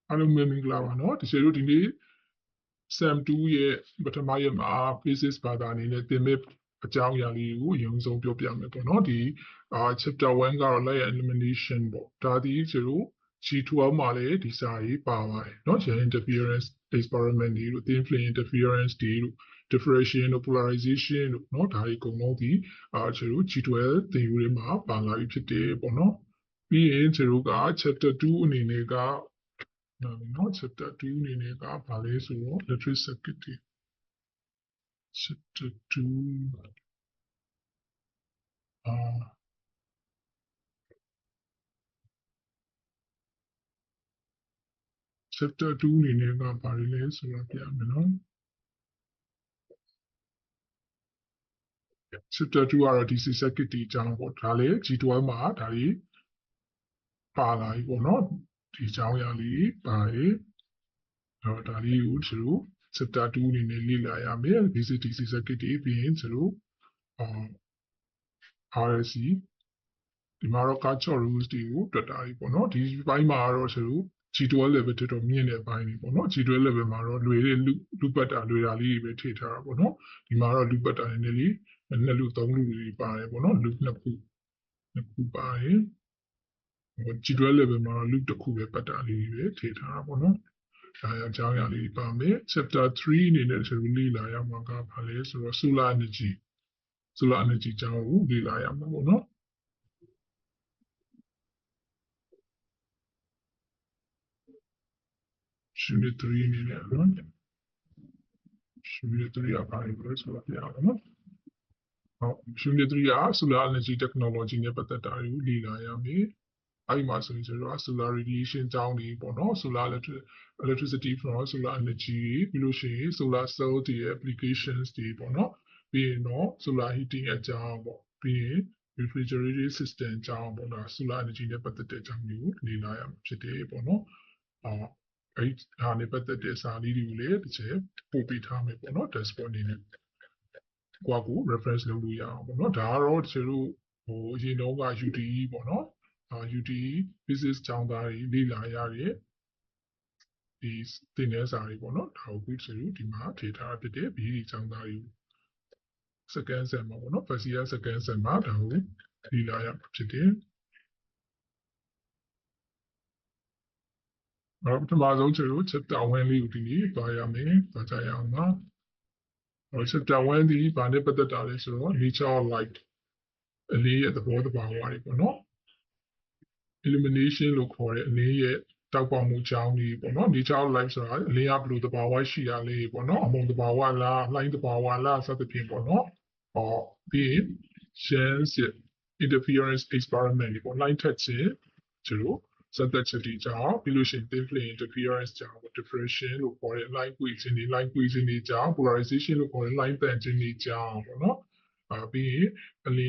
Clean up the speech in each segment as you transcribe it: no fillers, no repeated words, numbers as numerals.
အားလုံးပဲမင်္ဂလာပါနော်ဒီလိုဒီနေ့ SAM 2ရဲ့ပထမရက်မှာ physics ဘာသာအနေနဲ့သင်မဲ့အကြောင်းအရာလေးကိုအရင်ဆုံးပြောပြမယ်ပေါ့နော်ဒီ chapter 1ကတော့ light elimination ပေါ့ဒါဒီကျတို့ G12 မှာလည်းဒီစာရေးပါပါတယ်เนาะ interference experiment တွေတို့ thin film interference တွေတို့ diffraction တို့ polarization တို့เนาะဒါတွေအကုန်လုံးဒီကျတို့ G12 သင်ယူတွေမှာပါလာပြီဖြစ်တယ်ပေါ့နော်ပြီးရင်ကျတို့က chapter 2အနေနဲ့ကနော် chapter 2အနေနဲ့ကဘာလဲဆိုတော့ electric circuit တွေ chapter 2chapter 2အနေနဲ့ကဘာလဲဆိုတော့ပြမယ်နော် chapter 2ကတော့ DC circuit တွေအကြောင်းပေါ့ဒါလေ G12 မှာဒါကြီးပါလာပြီပေါ့နော်ဒီအကြောင်းအရာလေးပါတယ်ဒါလေးကိုကျတို့ chapter 2အနေနဲ့လေ့လာရမယ် DC circuit တွေပြီးရင်ကျတို့RSC ဒီမှာတော့ Kirchhoff rules တွေကိုတွက်တာပြီပေါ့နော်ဒီဘိုင်းမှာတော့ကျတို့ G12 level တော်တော်မြင့်တဲ့ဘိုင်းတွေပေါ့နော် G12 level မှာတော့လွယ်တဲ့လူပတ်တာလွယ်တာလေးတွေပဲထည့်ထားတာပေါ့နော်ဒီမှာတော့လူပတ်တာနည်းနည်းလေးနှစ်လူသုံးလူတွေပါတယ်ပေါ့နော်လူနှစ်ခုပါတယ် G12 level မှာတော့လူတစ်ခုပဲပတ်တာလေးတွေပဲထည့်ထားတာပေါ့နော်ဒါအကြောင်းအရာလေးပါမယ် chapter 3အနေနဲ့ကျတို့လေ့လာရမှာကဘာလဲဆိုတော့ solar energy အကြောင်းကိုလေ့လာရမှာပေါ့နော်Unit 3အနေနဲ့နော် Unit 3ကဘာလဲဆိုတော့ပြအောင်နော်ဟုတ် Unit 3က solar energy technology နဲ့ပတ်သက်တာကိုလေ့လာရမယ်အဲ့မှာဆိုရင်ကျတော့ solar radiation အကြောင်းတွေပေါ့နော် solar electricity from solar energy ပြီးလို့ရှိရင် solar cell တွေရဲ့ applications တွေပေါ့နော်ပြီးရင်တော့ solar heating အကြောင်းပေါ့ပြီးရင် refrigerated system အကြောင်းပေါ့ဒါ solar energy နဲ့ပတ်သက်တဲ့အကြောင်းတွေကိုလေ့လာရမှာဖြစ်တယ်ပေါ့နော်အဲ့ဒါနဲ့ပတ်သက်တဲ့စာလေးတွေကိုလည်းတစ်ချက်ပို့ပေးထားမယ်ပေါ့နော် test point အနေနဲ့ကိုယ့်ကို reference လုပ်လို့ရအောင်ပေါ့နော်ဒါကတော့ကျတို့အရင်တော့က UTE ပေါ့နော်UTE physics ကျောင်းသားတွေလေ့လာရတဲ့ဒီသင်ခန်းစာတွေပေါ့နော်ဒါကိုကျတို့ဒီမှာထည့်ထားဖြစ်တဲ့ BE ကျောင်းသားတွေ second sem မှာပေါ့နော် first year second sem မှာဒါကိုလေ့လာရမှာဖြစ်တယ်ပထမဆုံးကျတို့ chapter 1လေးကိုဒီနေ့သွားရမယ်သွားကြရအောင်ပါchapter 1ဒီဘာနဲ့ပတ်သက်တာလဲဆိုတော့ nature of light အလင်းရဲ့သဘောတဘာဝတွေပေါ့နော် illumination လို့ခေါ်တဲ့အလင်းရဲ့တောက်ပေါက်မှုကြောင်းတွေပေါ့နော် nature of light ဆိုတာအလင်းကဘယ်လိုသဘာဝရှိရလဲပေါ့နော်အမုံသဘာဝလားလှိုင်းသဘာဝလားစသဖြင့်ပေါ့နော်ပြီးရင် chance interference experiment တွေပေါ့လှိုင်းထက်ခြင်းကျတို့စသက်ချက်တွေကြောင့်ပြီးလို့ရှိရင် thin film interference ကြောင့် diffraction လို့ခေါ်တဲ့ line ကွေ့ခြင်းတွေ line ကွေ့ခြင်းတွေကြောင့် polarization လို့ခေါ်တဲ့ line တန်ခြင်းတွေကြောင့်ပေါ့နော်ပြီးရင်အလ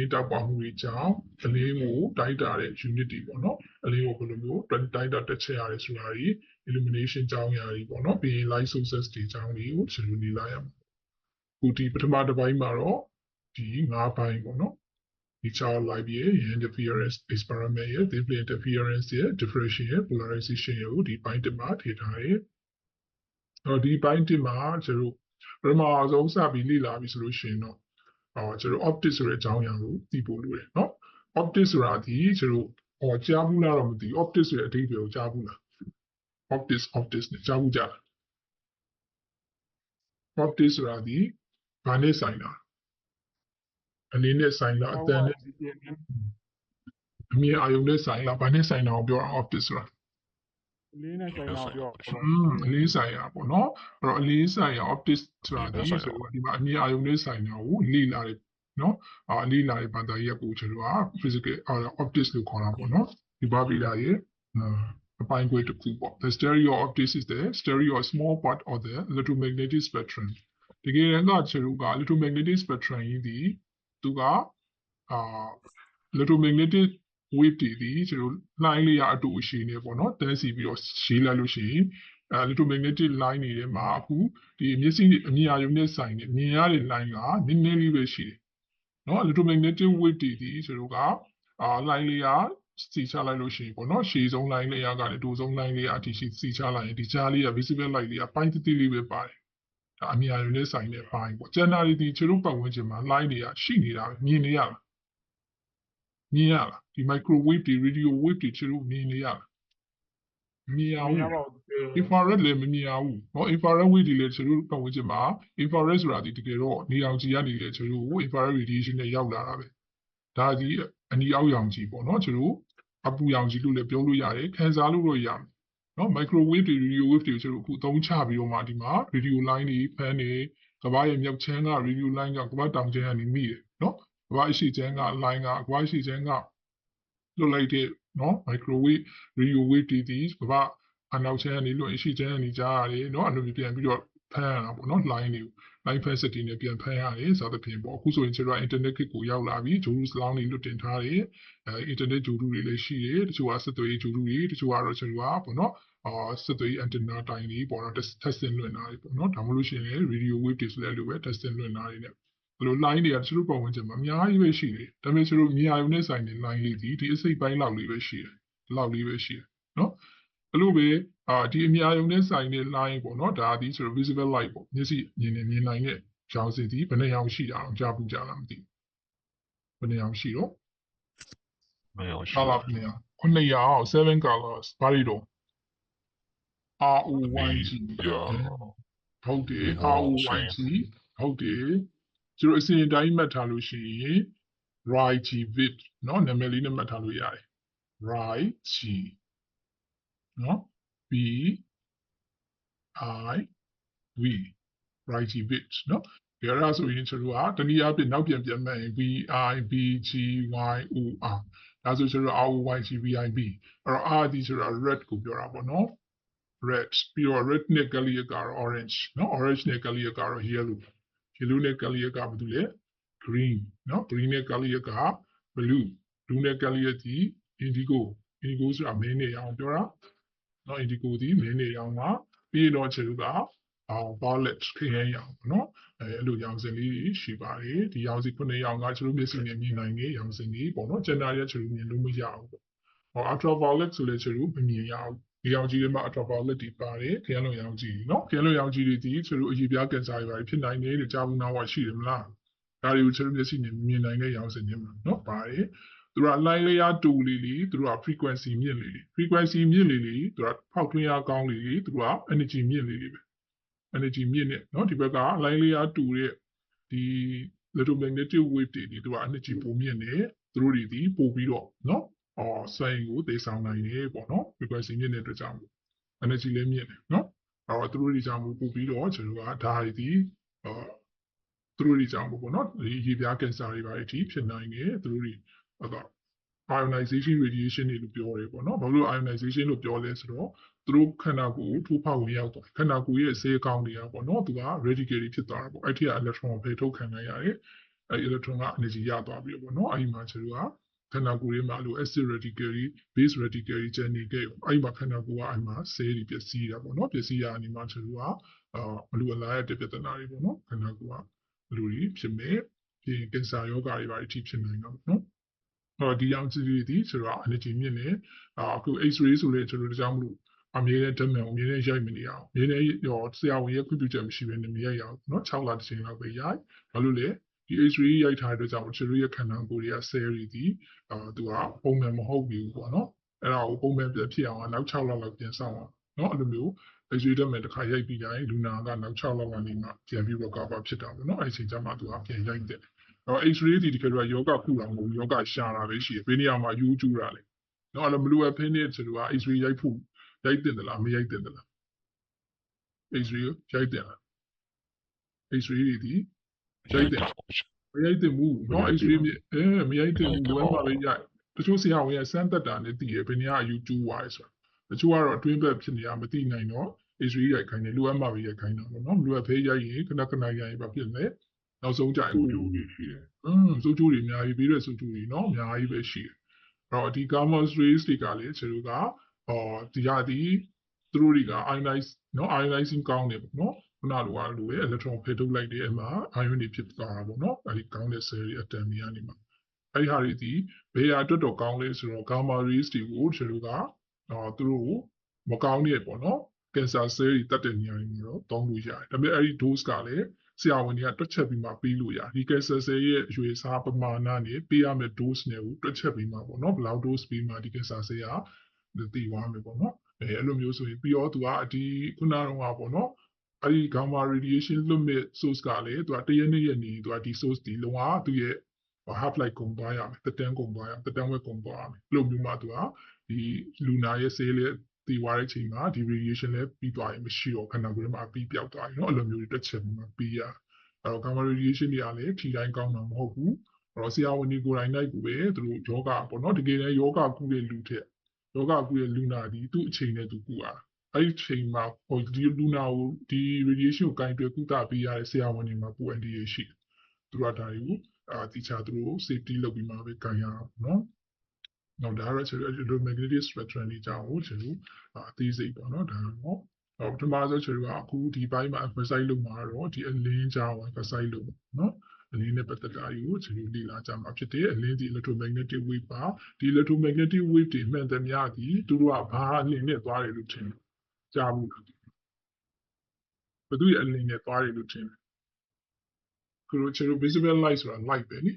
င်းတောက်ပေါက်မှုတွေကြောင့်အလင်းကိုတိုက်တာတဲ့ unit တွေပေါ့နော်အလင်းကိုဘယ်လိုမျိုးတိုက်တာတက်ချက်ရတယ်ဆိုတာတွေ illumination ကြောင်းရာတွေပေါ့နော်ပြီးရင် light sources တွေကြောင်းတွေကိုကျွန်တော်လေ့လာရမှာခုဒီပထမတစ်ပိုင်းမှာတော့ဒီ၅ပိုင်းပေါ့နော်ဒီ child light ရဲ့ interference experiment ရဲ့ thin film interference ရဲ့ diffraction ရဲ့ polarization ရဲ့ဒီပိုင်းတစ်မှာထည့်ထားတယ်ဒီပိုင်းတစ်မှာကျွန်တော်ပထမဆုံးစပြီးလေ့လာပြီဆိုလို့ရှိရင်တော့ကျွန်တော် optics ဆိုတဲ့အကြောင်းအရာကိုသိဖို့လိုတယ်เนาะ optics ဆိုတာဒီကျွန်တော်ကြားဘူးလားတော့မသိ optics ဆိုတဲ့အဓိပ္ပာယ်ကိုကြားဘူးလား optics နဲ့ကြားဘူးကြလား optics ဆိုတာဒီဘာနဲ့ဆိုင်တာအနည်းနဲ့ဆိုင်လားအတန်နဲ့အမြင်အာရုံနဲ့ဆိုင်လားဘာနဲ့ဆိုင်တာကိုပြောတာ optics ဆိုတာအလေးနဲ့ဆိုင်တာပြောအလေးဆိုင်ရပေါ့နော်အဲ့တော့အလေးဆိုင်ရ optics ဆိုတာဒီဆိုတော့ဒီမှာအမြင်အာရုံနဲ့ဆိုင်တာကိုလေ့လာတယ်နော်လေ့လာတဲ့ဘာသာရပ်ကိုကျွန်တော်က physical optics လို့ခေါ်တာပေါ့နော်ဒီဘာဗီလာရဲ့အပိုင်းခွဲတစ်ခုပေါ့ the stereo optics is the stereo small part of the electromagnetic spectrum တကယ်တမ်းကကျွန်တော်က electromagnetic spectrum ကြီးဒီသူကelectromagnetic wave တွေဒီကျွန်တော်လှိုင်းလေးရအတူအရှိနေပေါ့နော်တန်းစီပြီးတော့ရေးလိုက်လို့ရှိရင်electromagnetic line တွေထဲမှာအခုဒီမျက်စိအမြင်အာရုံနဲ့ဆိုင်နေမြင်ရတဲ့ line ကနည်းနည်းလေးပဲရှိတယ်နော် electromagnetic wave တွေဒီကျွန်တော်ကline လေးက စီချလိုက်လို့ရှိရင်ပေါ့နော်ရှည်ဆုံး line လေးရကလည်းတိုဆုံး line လေးအထိရှိစီချလိုက်ရင်ဒီကြားလေးက visible light လေးကပိုင်းတိတိလေးပဲပါတယ်ဒါအမြာရုံနဲ့ဆိုင်တဲ့ပိုင်းပေါ့ကျန်တာတွေဒီကျွန်တော်ပတ်ဝန်းကျင်မှာ line တွေကရှိနေတာပဲမြင်နေရလားမြင်ရလားဒီ microwave တွေ radio wave တွေကျွန်တော်မြင်နေရလားမြင်ရအောင် infrared လည်းမမြင်ရဘူးเนาะ infrared wave တွေလည်းကျွန်တော်ပတ်ဝန်းကျင်မှာ infrared ဆိုတာဒီတကယ်တော့နေအောင်ကြည့်ရနေတယ်ကျွန်တော် infrared radiation နဲ့ရောက်လာတာပဲဒါဒီအနီအောက်ရောင်ကြီးပေါ့เนาะကျွန်တော်အပူရောင်ကြီးလို့လည်းပြောလို့ရတယ်ခံစားလို့တော့ရတယ်เนาะ microwave တွေ radio wave တွေကျွန်တော်အခုသုံးချပြီးတော့မှဒီမှာ radio line တွေဖမ်းနေကမ္ဘာရဲ့မြောက်ချမ်းက radio line ကကမ္ဘာတောင်ချမ်းကနေမိတယ်เนาะကမ္ဘာအရှိချမ်းက line ကကမ္ဘာအရှိချမ်းကလွတ်လိုက်တဲ့เนาะ microwave radio wave တွေဒီကမ္ဘာအနောက်ချမ်းကနေလွတ်အရှိချမ်းကနေကြားရတယ်เนาะအဲ့လိုပြန်ပြီးတော့ဖမ်းရတာပေါ့เนาะ line တွေကို line ဖမ်းစက်တွေနဲ့ပြန်ဖမ်းရတယ်စသဖြင့်ပေါ့အခုဆိုရင်ကျွန်တော် internet ခေတ်ကိုရောက်လာပြီဂျိုးလူစလောင်းတွေလွတ်တင်ထားတယ်internet ဂျိုးလူတွေလည်းရှိတယ်တချို့ကစက်သွေးဂျိုးလူတွေတချို့ကတော့ကျွန်တော်ကပေါ့နော်စက်သွေး antenna တိုင်တွေပေါ့နော် testing လွှင့်တာတွေပေါ့နော်ဒါမှမဟုတ်ရှင်လည်း radio wave တွေဆိုလည်းအဲ့လိုပဲ testing လွှင့်တာတွေနဲ့အဲ့လို line တွေကကျွန်တော်ပုံဝင်ချက်မှာအများကြီးပဲရှိတယ်ဒါပေမဲ့ကျွန်တော်မြာရုံနဲ့ဆိုင်တဲ့ line လေးဒီအစိပ်ပိုင်းလောက်လေးပဲရှိတယ်လောက်လေးပဲရှိတယ်နော်အဲ့လိုပဲဒီအများယုံနဲ့ဆိုင်တဲ့ line ပေါ့နော်ဒါဒီဆိုတော့ visible light ပေါ့မျက်စိမြင်နေမြင်နိုင်တဲ့ရောင်စစ်ဒီဘယ်နှရောင်ရှိတာအောင်ကြားပူကြလားမသိဘယ်နှရောင်ရှိတော့没有是 color ဘယ်နှရောင်9ရောင်7 colors ဘာတွေတော့ ROYG ဟုတ်တယ် ROYG ဟုတ်တယ်ကျွန်တော်အစဉ်တိုင်းမှတ်ထားလို့ရှိရင် RIG bit เนาะနာမည်လေးနဲ့မှတ်ထားလို့ရတယ် RIG เนาะ B I V right bit เนาะဒီအဲ့ဒါဆိုရင်ကျွန်တော်ကတနည်းအားဖြင့်နောက်ပြန်မှတ်ရင် V I B G Y O R ဒါဆိုကျွန်တော် R O Y G V I B အဲ့တော့ R ဒီဆိုတာ red ကိုပြောတာပေါ့နော် red ပြီးတော့ red နဲ့ color ကတော့ orange เนาะ orange နဲ့ color ကတော့ yellow နဲ့ color ကဘာတူလဲ green เนาะ green နဲ့ color က blue blue နဲ့ color ဒီ indigo ဆိုတာမင်းနေအောင်ပြောတာเนาะ indigo ဒီမင်းနေအောင်ပါပြီးတော့ကျွန်တော်ကviolet ခရမ်းရောင်ပေါ့နော်အဲ့လိုရောင်စင်လေးရှိပါတယ်ဒီရောင်စီ9ရောင်ကကျွန်တော်မျက်စိနဲ့မြင်နိုင်တဲ့ရောင်စင်လေးပေါ့နော်ကျန်တာရဲ့ကျွန်တော်မြင်လို့မရဘူးပေါ့ဟော ultraviolet ဆိုလဲကျွန်တော်မမြင်ရဘူးဒီရောင်ကြီးတွေမှာ ultraviolet တွေပါတယ်ခရမ်းလွန်ရောင်ကြီးเนาะခရမ်းလွန်ရောင်ကြီးတွေဒီကျွန်တော်အရေးပြားကင်ဆာတွေပါတယ်ဖြစ်နိုင်တယ်တဲ့ကြာဘူးနာဝရှိတယ်မလားဒါတွေကိုကျွန်တော်မျက်စိနဲ့မြင်နိုင်တဲ့ရောင်စင်တွေမှာเนาะပါတယ်သူက line layer 2လေးသူက frequency မြင့်လေး frequency မြင့်လေးသူကဖောက်ထွင်းအားကောင်းလေးသူက energy မြင့်လေးပဲ energy မြင့်နေเนาะဒီဘက်က line layer 2ရဲ့ဒီ electromagnetic wave တွေဒီသူက energy ပိုမြင့်နေသူတို့တွေဒီပို့ပြီးတော့เนาะစိုင်းကိုသိဆောင်နိုင်တယ်ပေါ့နော် frequency မြင့်တဲ့အတွက်ကြောင့် energy လည်းမြင့်တယ်เนาะအဲ့တော့သူတို့တွေကြောင့်ပို့ပြီးတော့ကျွန်တော်ကဒါတွေဒီသူတို့တွေကြောင့်ပေါ့နော်ဒီရေပြားကင်ဆာတွေပါအထိဖြစ်နိုင်တယ်သူတို့တွေအဲ့တော့ ionization radiation တွေလို့ပြောတယ်ပေါ့နော်ဘာလို့ ionization လို့ပြောလဲဆိုတော့သူတို့ခန္ဓာကိုယ်ထိုးဖောက်ဝင်ရောက်သွားခန္ဓာကိုယ်ရဲ့ဆေးကောင်းတွေကပေါ့နော်သူက radical တွေဖြစ်သွားတာပေါ့အဲ့ဒီက electron ဖယ်ထုတ်ခံနိုင်ရတယ်အဲ့ electron က energy ရသွားပြီပေါ့နော်အဲ့ဒီမှာကျွန်တော်ကခန္ဓာကိုယ်ရဲ့မှာလို့ acid radical တွေ base radical တွေကျန်နေခဲ့အဲ့ဒီမှာခန္ဓာကိုယ်ကအဲ့မှာဆေးတွေပျက်စီးတာပေါ့နော်ပျက်စီးရနေမှာကျွန်တော်ကမလူအလားရတဲ့ပြဿနာတွေပေါ့နော်ခန္ဓာကိုယ်ကဘယ်လိုတွေဖြစ်မဲ့ဒီကင်ဆာယောဂတွေပါအထိဖြစ်နိုင်တာပေါ့နော်ဒီရောင်ကြီးတွေဆိုတော့ energy မြင့်နေအခု X-ray ဆိုတဲ့ကျွန်တော်တို့ကြောင့်မလို့အမြဲတမ်းဓာတ်မှန်အမြဲတမ်းရိုက်မနေအောင်အမြဲတမ်းရောဆရာဝန်ရဲ့ခွင့်ပြုချက်မရှိဘဲနဲ့မရိုက်ရအောင်เนาะ6လတစ်ချိန်လောက်ပဲရိုက်ဘာလို့လဲဒီ X-ray ရိုက်ထားတဲ့ကြောင့်ကျွန်တော်ရဲ့ခန္ဓာကိုယ်တွေက cell တွေဒီသူကပုံမှန်မဟုတ်ဘူးပေါ့နော်အဲ့ဒါကိုပုံမှန်ပြဖြစ်အောင်နောက်6လလောက်ပြန်ဆောင်အောင်เนาะအဲ့လိုမျိုး X-ray ဓာတ်မှန်တစ်ခါရိုက်ပြီးတိုင်းလူနာကနောက်6လကနေမှပြန်ပြီး recover ဖြစ်တာပေါ့နော်အဲ့ဒီချိန်ကျမှသူကပြန်ရိုက်တယ်X-ray ဒီတကယ်တော့ယောဂကုတာမဟုတ်ဘူးယောဂရှာတာပဲရှိတယ်။ဘယ်နေရာမှာယူကျူတာလဲ။နော်အဲ့လိုမလိုအပ်ဖင်းနဲ့ဆိုတော့ X-ray ရိုက်ဖို့ရိုက်တင်သလားမရိုက်တင်သလား။ X-ray ရိုက်တင်လား။ X-ray ဒီရိုက်တင်မရိုက်တင်ဘူး။နော် X-ray မရိုက်တင်ဘူးလိုအပ်မှာပဲရိုက်။တချို့ဆရာဝန်ရဲ့စမ်းသက်တာနဲ့တည်ရဘယ်နေရာယူကျူဝါလဲဆိုတာ။တချို့ကတော့အတွင်းဘက်ဖြစ်နေတာမသိနိုင်တော့ X-ray ရိုက်ခိုင်းတယ်လိုအပ်မှာပဲရိုက်ခိုင်းတာပေါ့နော်။မလိုအပ်ဖဲရိုက်ရင်ခဏရိုက်ရင်ဘာဖြစ်လဲ။နောက်ဆုံးကြိုင်ဘူးလို့ရှိတယ်။စိုးကျိုးတွေအများကြီးပြီးတဲ့စိုးကျိုးတွေเนาะအများကြီးပဲရှိတယ်။အဲ့တော့ဒီ gamma rays တွေကလည်းကျွန်တော်ကဒီဟာဒီသူတို့တွေက ionize เนาะ ionizing ကောင်းတယ်ပေါ့နော်။ခုနလိုအားလိုပဲ electron ဖယ်ထုတ်လိုက်တဲ့အမှာ ion တွေဖြစ်သွားတာပေါ့နော်။အဲဒီကောင်းတဲ့ cell တွေ atom တွေကနေမှာ အဲ့ဒီဟာတွေဒီဘယ်ဟာအတွက်တော့ကောင်းလဲဆိုတော့ gamma rays တွေကိုကျွန်တော်ကသူတို့မကောင်းတဲ့ပေါ့နော် cancer cell တွေတတ်တဲ့နေရာတွေမှာတော့သုံးလို့ရတယ်ဒါပေမဲ့အဲ့ဒီ dose ကလည်းဆရာဝန်တွေကတွက်ချက်ပြီးမှပေးလို့ရတယ်ဒီ cancer cell ရဲ့အရွယ်အစားပမာဏနဲ့ပေးရမယ့် dose နဲ့ကိုတွက်ချက်ပြီးမှပေါ့နော်ဘယ်လောက် dose ပေးမှဒီ cancer cell ကတည်သွားမယ်ပေါ့နော်အဲ့လိုမျိုးဆိုရင်ပြီးတော့သူကဒီခုနကတော့ပေါ့နော်အဲ့ဒီ gamma radiation လွတ်မဲ့ source ကလည်းသူကတရက်နေ့ရက်နေသူကဒီ source ဒီလုံးဝသူ့ရဲ့ half life ကုန်သွားရမယ်တက်တန်းကုန်သွားရမယ်တက်တန်းဝက်ကုန်သွားရမယ်အဲ့လိုမျိုးမှသူကဒီလူနာရဲ့ cell လေးတည်သွားတဲ့အချိန်မှာဒီ radiation လည်းပြီးသွားရင်မရှိတော့ခန္ဓာကိုယ်ထဲမှာအပြီးပြောက်သွားပြီเนาะအဲ့လိုမျိုးတွေတက်ချက်ပြီးမှပြီးရအဲ့တော့ gamma radiation တွေကလည်းထိတိုင်းကောင်းတာမဟုတ်ဘူးအဲ့တော့ဆရာဝန်တွေကိုယ်တိုင်လိုက်ကိုပဲသူတို့ယောဂပေါ့เนาะတကယ်လည်းယောဂကုတဲ့လူထက်ယောဂကုတဲ့လူနာဒီသူ့အချိန်နဲ့သူကုရတာအဲ့ဒီအချိန်မှာဟိုဒီလူနာကိုဒီ radiation ကိုကင်တွယ်ကုသပေးရတဲ့ဆရာဝန်တွေမှာပိုအန်ဒီရရှိတယ်သူတို့ကဒါတွေကိုတိကျသူတို့ safety လုပ်ပြီးမှပဲကင်ရအောင်เนาะနောက်ဒါကတော့ကျွန်တော် electromagnetic spectrum တွေကြောင့်ကျွန်တော်အသေးစိတ်ပေါ့နော်ဒါတော့ပထမဆုံးကျွန်တော်ကအခုဒီဘိုင်းမှာ emphasize လုပ်မှာတော့ဒီအလင်းကြောင့် emphasize လုပ်နော်အလင်းနဲ့ပတ်သက်တာတွေကိုကျွန်တော်လေ့လာကြမှာဖြစ်တယ်အလင်းဒီ electromagnetic wave ပါဒီ electromagnetic wave တွေမှန်သမျှဒီသူတို့ကဘာအလင်းနဲ့သွားတယ်လို့ထင်တယ်ကြားဘူးလားဘယ်သူရဲ့အလင်းနဲ့သွားတယ်လို့ထင်တယ်ကျွန်တော် visible light ဆိုတာ light ပဲနိ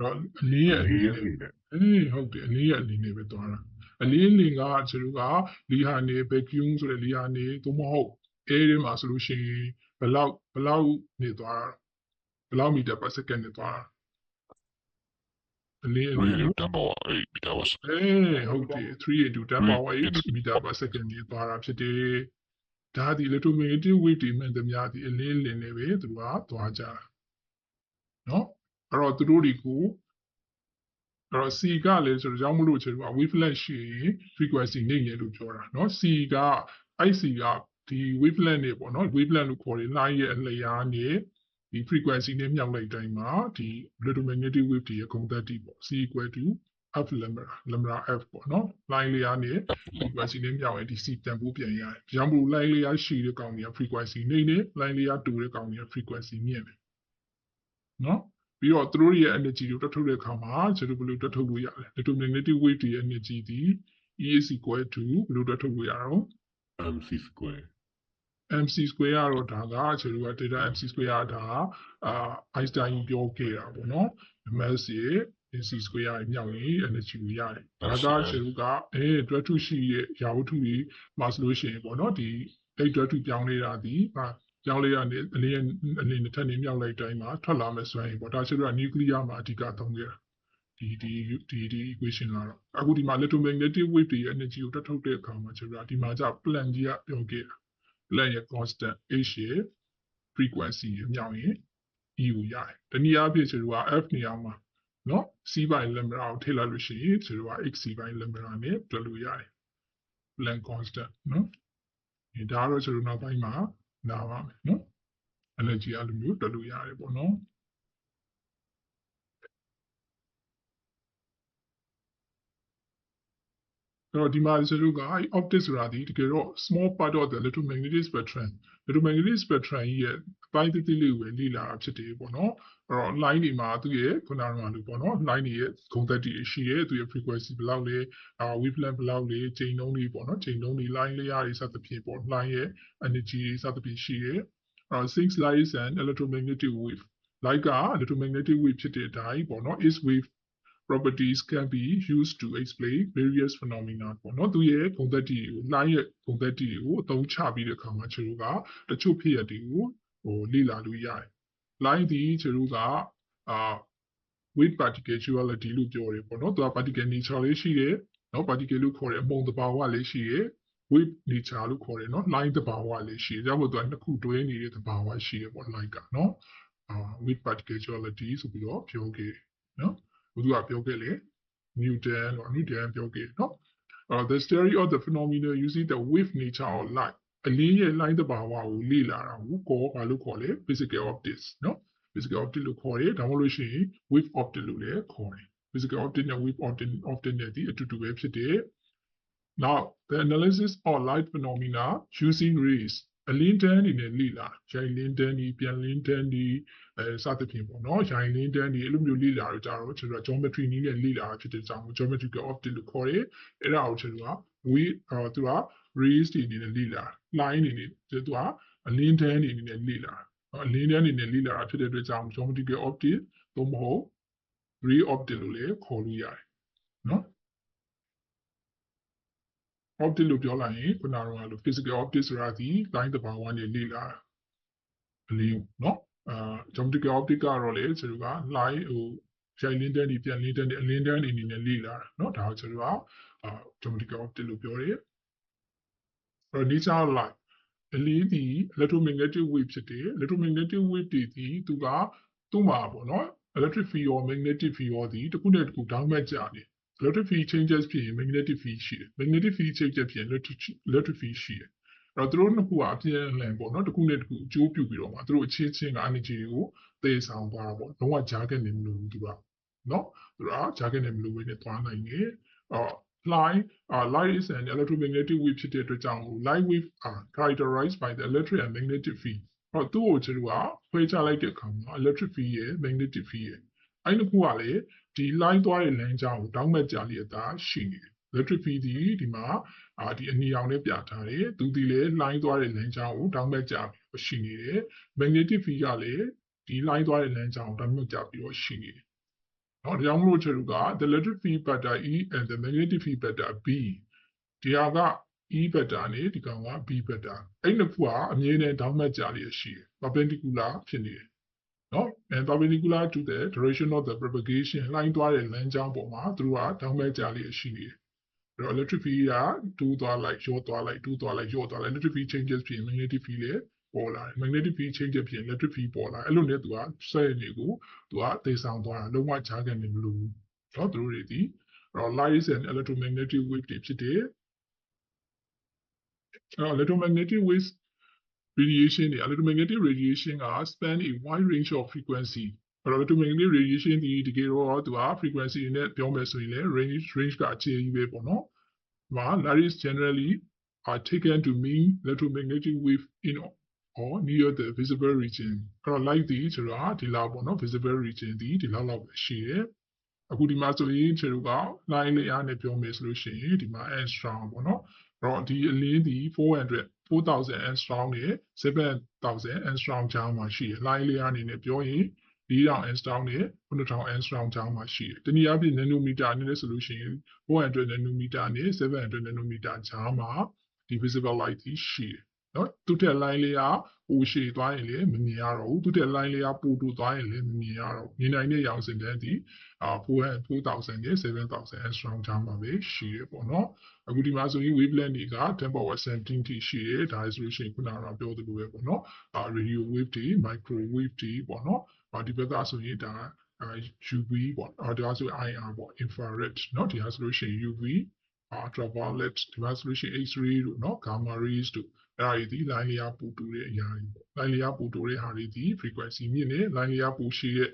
တော့အလင်းရဲ့အလင်းနဲ့ဟုတ်တယ်အလင်းရဲ့အလင်းနဲ့ပဲသွားတာအလင်းလင်ကကျွန်တော်ကလီဟာနေ vacuum ဆိုတဲ့လီဟာနေသို့မဟုတ် air ထဲမှာဆိုလို့ရှိရင်ဘလောက်နေသွားတာဘလောက်မီတာ per second နဲ့သွားတာအလင်း 10 power 8 meter per second ဟုတ်တယ်3 into 10 power 8 meter per second နဲ့သွားတာဖြစ်တယ်ဒါဒီ electromagnetic wave တွေမှန်သမျှဒီအလင်းလင်နဲ့ပဲသူကသွားကြတာနော်အဲ့တော့သူတို့တွေကိုအဲ့တော့ C ကလည်းဆိုတော့ကြောင့်မလို့ကျွန်တော်က wavelength ရှိရင် frequency နေတယ်လို့ပြောတာเนาะ C က IC ကဒီ wavelength နဲ့ပေါ့เนาะ wavelength လို့ခေါ်တယ် line ရဲ့အလျားနဲ့ဒီ frequency နဲ့မြောက်လိုက်တိုင်းမှာဒီ electromagnetic wave တွေရဲ့ဂုဏ်သတ္တိပေါ့ C = F lambda F ပေါ့เนาะ line လျားနဲ့ frequency နဲ့မြောက်ရင်ဒီ C တန်ဖိုးပြန်ရတယ်။ကြောင့်မလို့ line လျားရှိတဲ့ကောင်တွေက frequency နေတယ် line လျားတူတဲ့ကောင်တွေက frequency မြင့်တယ်။เนาะပြီးတော့သူတို့ရဲ့ energy ကိုတွက်ထုတ်တဲ့အခါမှာကျွန်တော်ဘယ်လိုတွက်ထုတ်လို့ရလဲ electromagnetic wave တွေရဲ့ energy ဒီ E is equal to ဘယ်လိုတွက်ထုတ်လို့ရအောင် mc square mc square ကတော့ဒါကကျွန်တော်က data mc square ကဒါEinstein ပြောခဲ့တာပေါ့နော် mass ရဲ့ mc square ရမြောက်ရင် energy ကိုရတယ်ဒါကကျွန်တော်ကတွက်ထုတ်ရှိရဲ့ရာဝတ္ထုတွေမှာဆိုလို့ရှိရင်ပေါ့နော်ဒီအဲ့တွက်ထုတ်ပြောင်းလဲတာဒီကြောင်းလေးကနေအလင်းတစ်ထပ်နေမြောက်လိုက်တိုင်းမှာထွက်လာမယ်ဆိုရင်ပေါ့ဒါဆိုတော့ nuclear မှာအဓိကသုံးခဲ့တာဒီ equation ကတော့အခုဒီမှာ electromagnetic wave တွေရဲ့ energy ကိုတွက်ထုတ်တဲ့အခါမှာကျွန်တော်ဒီမှာကျ Planck ကြီးကပြောခဲ့တာ Planck ရဲ့ constant h ရဲ့ frequency ရမြောက်ရင် E ကိုရတယ်တနည်းအားဖြင့်ကျွန်တော်က F နေရာမှာနော် C by lambda ကိုထည့်လိုက်လို့ရှိရင်ကျွန်တော်က xc by lambda နဲ့တွက်လို့ရတယ် Planck constant နော်ဒါကတော့ကျွန်တော်နောက်ပိုင်းမှာနားပါမယ်နော် energy အလိုမျိုးတွက်လို့ရတယ်ပေါ့နော်အဲ့တော့ဒီမှာကျွန်တော်က optics ဆိုတာဒီတကယ်တော့ small part of the electromagnetic spectrum ကြီးရဲ့အပိုင်းသေးသေးလေးကိုပဲလေ့လာတာဖြစ်တယ်ပေါ့နော်အဲ့တော့ line တွေမှာသူ့ရဲ့ခုနကလိုပေါ့နော် line တွေရဲ့ဂုဏ်သတ္တိရှိတယ်သူရဲ့ frequency ဘယ်လောက်လဲwavelength ဘယ်လောက်လဲချိန်နှုန်းတွေပေါ့နော်ချိန်နှုန်းတွေ line လေးရာတွေစသဖြင့်ပေါ့ line ရဲ့ energy စသဖြင့်ရှိတယ်since light is an electromagnetic wave light က electromagnetic wave ဖြစ်တဲ့အတိုင်းပေါ့နော် its wave properties can be used to explain various phenomena ပေါ့နော်သူရဲ့ဂုဏ်သတ္တိကို line ရဲ့ဂုဏ်သတ္တိကိုအသုံးချပြီးတဲ့အခါမှာကျွန်တော်ကတချို့ဖြစ်ရပ်တွေကိုလေ့လာလို့ရတယ် line ဒီကျွန်တော်ကwave particle duality လို့ပြောတယ်ပေါ့နော်သူက particle nature လေးရှိတယ်နော် particle လို့ခေါ်တဲ့အမုံသဘာဝလေးရှိတယ် wave nature လို့ခေါ်တယ်နော် line သဘာဝလေးရှိတယ်ဒါမှမဟုတ်သူကနှစ်ခုတွဲနေတဲ့သဘာဝရှိတယ်ပေါ့ line ကနော်wave particle duality ဆိုပြီးတော့ပြောခဲ့နော်ဘယ်သူကပြောခဲ့လဲ Newton ပြောခဲ့နော် the study of the phenomena using the wave nature of light အလင်းရဲ့ line သဘာဝကိုလေ့လာတာကိုဘာလို့ခေါ်လဲ physical optics နော် physical optics လို့ခေါ်တယ်ဒါမှမဟုတ်ရှင် wave optics လို့လည်းခေါ်တယ် physical optics နဲ့ wave optics နဲ့ဒီအတူတူပဲဖြစ်တယ် now the analysis of light phenomena using rays အလင်းတန်းအနေနဲ့လေ့လာရိုင်လင်းတန်းဒီပြန်လင်းတန်းဒီစသဖြင့်ပေါ့နော်ရိုင်လင်းတန်းဒီအဲ့လိုမျိုးလေ့လာတော့ကြတော့ကျွန်တော် geometry နည်းနဲ့လေ့လာတာဖြစ်တဲ့ကြောင့် geometrical optics လို့ခေါ်တယ်အဲ့ဒါကိုကျွန်တော်က သူက rays တွေအနေနဲ့လေ့လာ line အနေနဲ့သူကအလင်းတန်းအနေနဲ့လေ့လာအလင်းတန်းအနေနဲ့လေ့လာတာဖြစ်တဲ့အတွက်ကြောင့် geometrical optics သို့မဟုတ် ray optics လို့လည်းခေါ်လို့ရတယ်နော် optics လို့ပြောလိုက်ရင်ခုနကတော့ physical optics ဆိုတာဒီ line တဘာဝနဲ့လေ့လာအလင်းနော်geometrical optics ကတော့လေကျွန်တော်က line ရိုင်လင်းတန်းဒီပြန်လင်းတန်းဒီအလင်းတန်းအနေနဲ့လေ့လာတာနော်ဒါကိုကျွန်တော်ကgeometrical optics လို့ပြောတယ်nature of light အလင်းဒီ electromagnetic wave ဖြစ်တယ် electromagnetic wave တွေဒီသူကသူ့မှာပေါ့နော် electric field ရော magnetic field ရောဒီတစ်ခုနဲ့တစ်ခုတောင်းမဲ့ကြတယ် electric field changes ဖြစ်ရင် magnetic field ရှိတယ် magnetic field changes ဖြစ်ရင် electric field ရှိတယ်အဲ့တော့သူတို့နှစ်ခုကအပြန်အလှန်ပေါ့နော်တစ်ခုနဲ့တစ်ခုအကျိုးပြုပြီးတော့မှသူတို့အချင်းချင်းက energy ကိုတည်ဆောင်သွားတာပေါ့လုံးဝကြားခဲ့နေမလို့သူကနော်သူကကြားခဲ့နေမလို့ပဲနဲ့သွားနိုင်တယ်light is an electromagnetic wave ဖြစ်တဲ့အတွက်ကြောင့် light wave are characterized by the electric and magnetic field တော့သူ့ကိုကျွန်တော်ကခွဲခြားလိုက်တဲ့အခါမှာ electric field ရဲ့ magnetic field ရဲ့အဲ့ဒီခုကလေဒီ line သွားတဲ့လမ်းကြောင်းကိုတောင်းမဲ့ကြလျက်သားရှိနေတယ် electric field ဒီမှာဒီအနီရောင်နဲ့ပြထားတယ်သူဒီလေ line သွားတဲ့လမ်းကြောင်းကိုတောင်းမဲ့ကြပြီးရှိနေတယ် magnetic field ကလည်းဒီ line သွားတဲ့လမ်းကြောင်းကိုတောင်းမဲ့ကြပြီးတော့ရှိနေတယ်နော်ဒါကြောင့်မလို့ကျွန်တော်က the electric field vector E and the magnetic field vector B ဒီဟာက E vector နဲ့ဒီကောင်က B vector အဲ့နှစ်ခုကအမြဲတမ်းတောင်းမဲ့ကြလျက်ရှိတယ် perpendicular ဖြစ်နေတယ်နော် and perpendicular to the direction of the propagation line သွားတဲ့လမ်းကြောင်းပေါ်မှာသူတို့ကတောင်းမဲ့ကြလျက်ရှိနေတယ်အဲ့တော့ electric field ကတိုးသွားလိုက်ရောသွားလိုက်တိုးသွားလိုက်ရောသွားလိုက် electric field changes ဖြစ်ရင် magnetic field လည်းပေါ်လာတယ် magnetic field changes ဖြစ်ရင် electric field ပေါ်လာအဲ့လိုနဲ့သူကစက်နေကိုသူကသေဆောင်သွားတာလုံးဝချားကန်နေမလို့နော်သူတို့တွေဒီအဲ့တော့ light and electromagnetic wave တွေဖြစ်တယ်electromagnetic waves radiation တွေ electromagnetic radiation က span a wide range of frequency electromagnetic radiation ဒီတကယ်တော့သူက frequency နဲ့ပြောမယ်ဆိုရင်လည်း range ကအခြေကြီးပဲပေါ့နော်။မှာ that is generally are taken to mean electromagnetic wave in or near the visible region အဲ့တော့ light ဒီဆိုတာဒီလောက်ပေါ့နော် visible region ဒီလောက်လောက်ပဲရှိတယ်။အခုဒီမှာဆိုရင်ကျွန်တော်က line လေးအားနဲ့ပြောမယ်ဆိုလို့ရှိရင်ဒီမှာ angstrom ပေါ့နော်။အဲ့တော့ဒီအလင်းဒီ4000 angstrom နဲ့7000 angstrom ကြားမှာရှိတယ် line လေးအနေနဲ့ပြောရင်4000 angstrom နဲ့9000 angstrom ကြားမှာရှိတယ်တနည်းအားဖြင့် nanometer အနေနဲ့ဆိုလို့ရှိရင်400 nanometer နဲ့700 nanometer ကြားမှာဒီ visible light ကြီးရှိတယ်နော်သူတက် line လေးကပိုရှည်သွားရင်လည်းမမြင်ရတော့ဘူးသူတက် line လေးကပိုတူသွားရင်လည်းမမြင်ရတော့ဘူးမြင်နိုင်တဲ့ရောင်စင်တန်းဒီ4000နဲ့7000 angstrom ကြားမှာပဲရှိရပေါ့နော်အခုဒီမှာဆိုရင် wavelength တွေက10 power 17 ထိရှိတယ်ဒါဆိုလို့ရှိရင်ခုနကပြောသလိုပဲပေါ့နော်radio wave တွေ microwave တွေပေါ့နော်ဒီဘက်ကဆိုရင်ဒါUV ပေါ့ဒါဆို IR ပေါ့ infrared เนาะဒီဟာဆိုလို့ရှိရင် UV ultraviolet ဒီမှာဆိုလို့ရှိရင် X-ray တို့เนาะ gamma rays တို့အဲ့ဒါတွေဒီ line လျာပူတူတဲ့အရာတွေပေါ့ line လျာပူတူတဲ့ဟာတွေဒီ frequency မြင့်နေ line လျာပူရှိတဲ့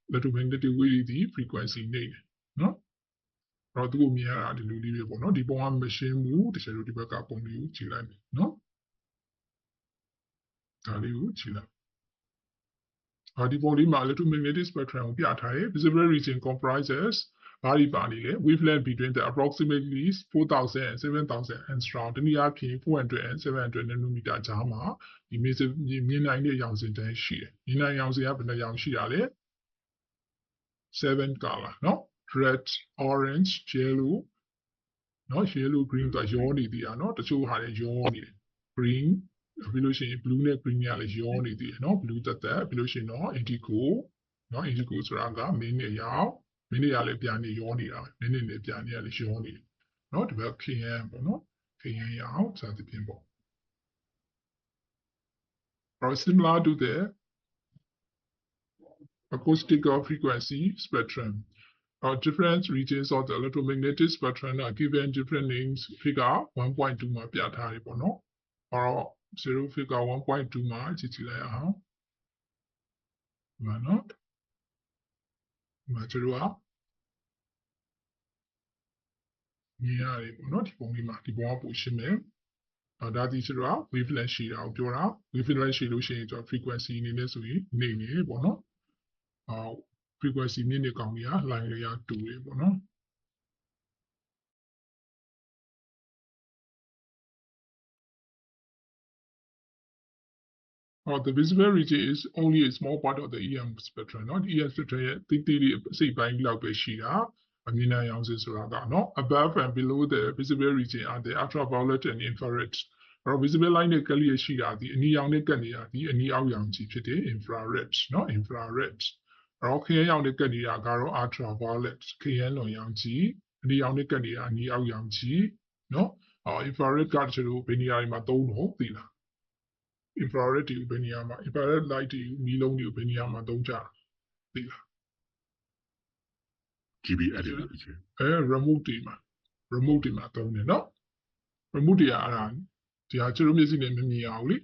electromagnetic wave တွေဒီ frequency နှိမ့်တယ်เนาะအဲ့တော့သူ့ကိုမြင်ရတာဒီလိုလေးပဲပေါ့เนาะဒီပုံကမရှင်းဘူးတကယ်လို့ဒီဘက်ကပုံလေးကိုကြည့်လိုက်မယ်เนาะဒါလေးကိုကြည့်လိုက်ဒီပုံလေးမှာ electromagnetic spectrum ကိုပြထားတယ် visible region comprises ဘာတွေပါနေလဲ wavelength between the approximately 4000 and 7000 angstrom တနည်းအားဖြင့်400 and 700 nanometer ကြားမှာဒီမြင်နိုင်တဲ့ရောင်စင်တန်းရှိတယ်မြင်နိုင်ရောင်စင်ကဘယ်နှရောင်ရှိတာလဲ7 color เนาะ red orange yellow เนาะ yellow green တော့ရောနေသေးတာเนาะတချို့ဟာလည်းရောနေတယ် green ပြီးလို့ရှိရင် blue နဲ့ green ကလည်းရောနေသေးတယ်เนาะ blue တက်ပြီးလို့ရှိရင်တော့ indigo เนาะ indigo ဆိုတာကမင်းနဲ့ရောင်မင်းတွေကလည်းပြန်နေရောနေတာမင်းနဲ့ပြန်နေရလည်းရောနေတယ်เนาะဒီဘက်ခရမ်းပေါ့เนาะခရမ်းရောင်စသဖြင့်ပေါ့ or similar to the acoustical frequency spectrum different regions of the electromagnetic spectrum are given different names figure 1.2 မှာပြထားတယ်ပေါ့เนาะအော်0 figure 1.2မှာကြည့်ကြည့်လိုက်အောင်ဒီမှာเนาะဒီမှာကျတော့မြင်ရတယ်ပေါ့เนาะဒီပုံလေးမှာဒီပုံကပိုရှင်းမယ် ဒါဒီဆိုတော့ wavelength ရှိတာကိုပြောတာ wavelength ရှိလို့ရှိရင်ကျွန်တော် frequency အနေနဲ့ဆိုရင်နေနေပေါ့နော်frequency မြင့်နေကောင်ကြီးက line လေးရတူတယ်ပေါ့နော်the visible region is only a small part of the EM spectrum เนาะ EM spectrum ရဲ့တိတိလေးအစိတ်ပိုင်းလောက်ပဲရှိတာအမြင်နိုင်ရောင်စစ်ဆိုတာကเนาะ above and below the visible region are the ultraviolet and infrared visible line နဲ့ကလေးရရှိတာဒီအနီရောင်နဲ့ကပ်နေတာဒီအနီအောက်ရောင်ကြီးဖြစ်တဲ့ infrared เนาะ infrared ခရမ်းရောင်နဲ့ကပ်နေတာကတော့ ultraviolet ခရမ်းလွန်ရောင်ကြီးအနီရောင်နဲ့ကပ်နေတာအနီအောက်ရောင်ကြီးเนาะinfrared ကကျတော့ဘယ်နေရာမှာသုံးတော့သိလားinfrared တွေဘယ်နေရာမှာ infrared light တွေမီးလုံးတွေဘယ်နေရာမှာသုံးကြသိလား GB edit လို့ချင်း remote တွေမှာသုံးတယ်เนาะ remote တွေကအဲ့ဒါဒီဟာကျတို့မျက်စိနဲ့မမြင်အောင်လေ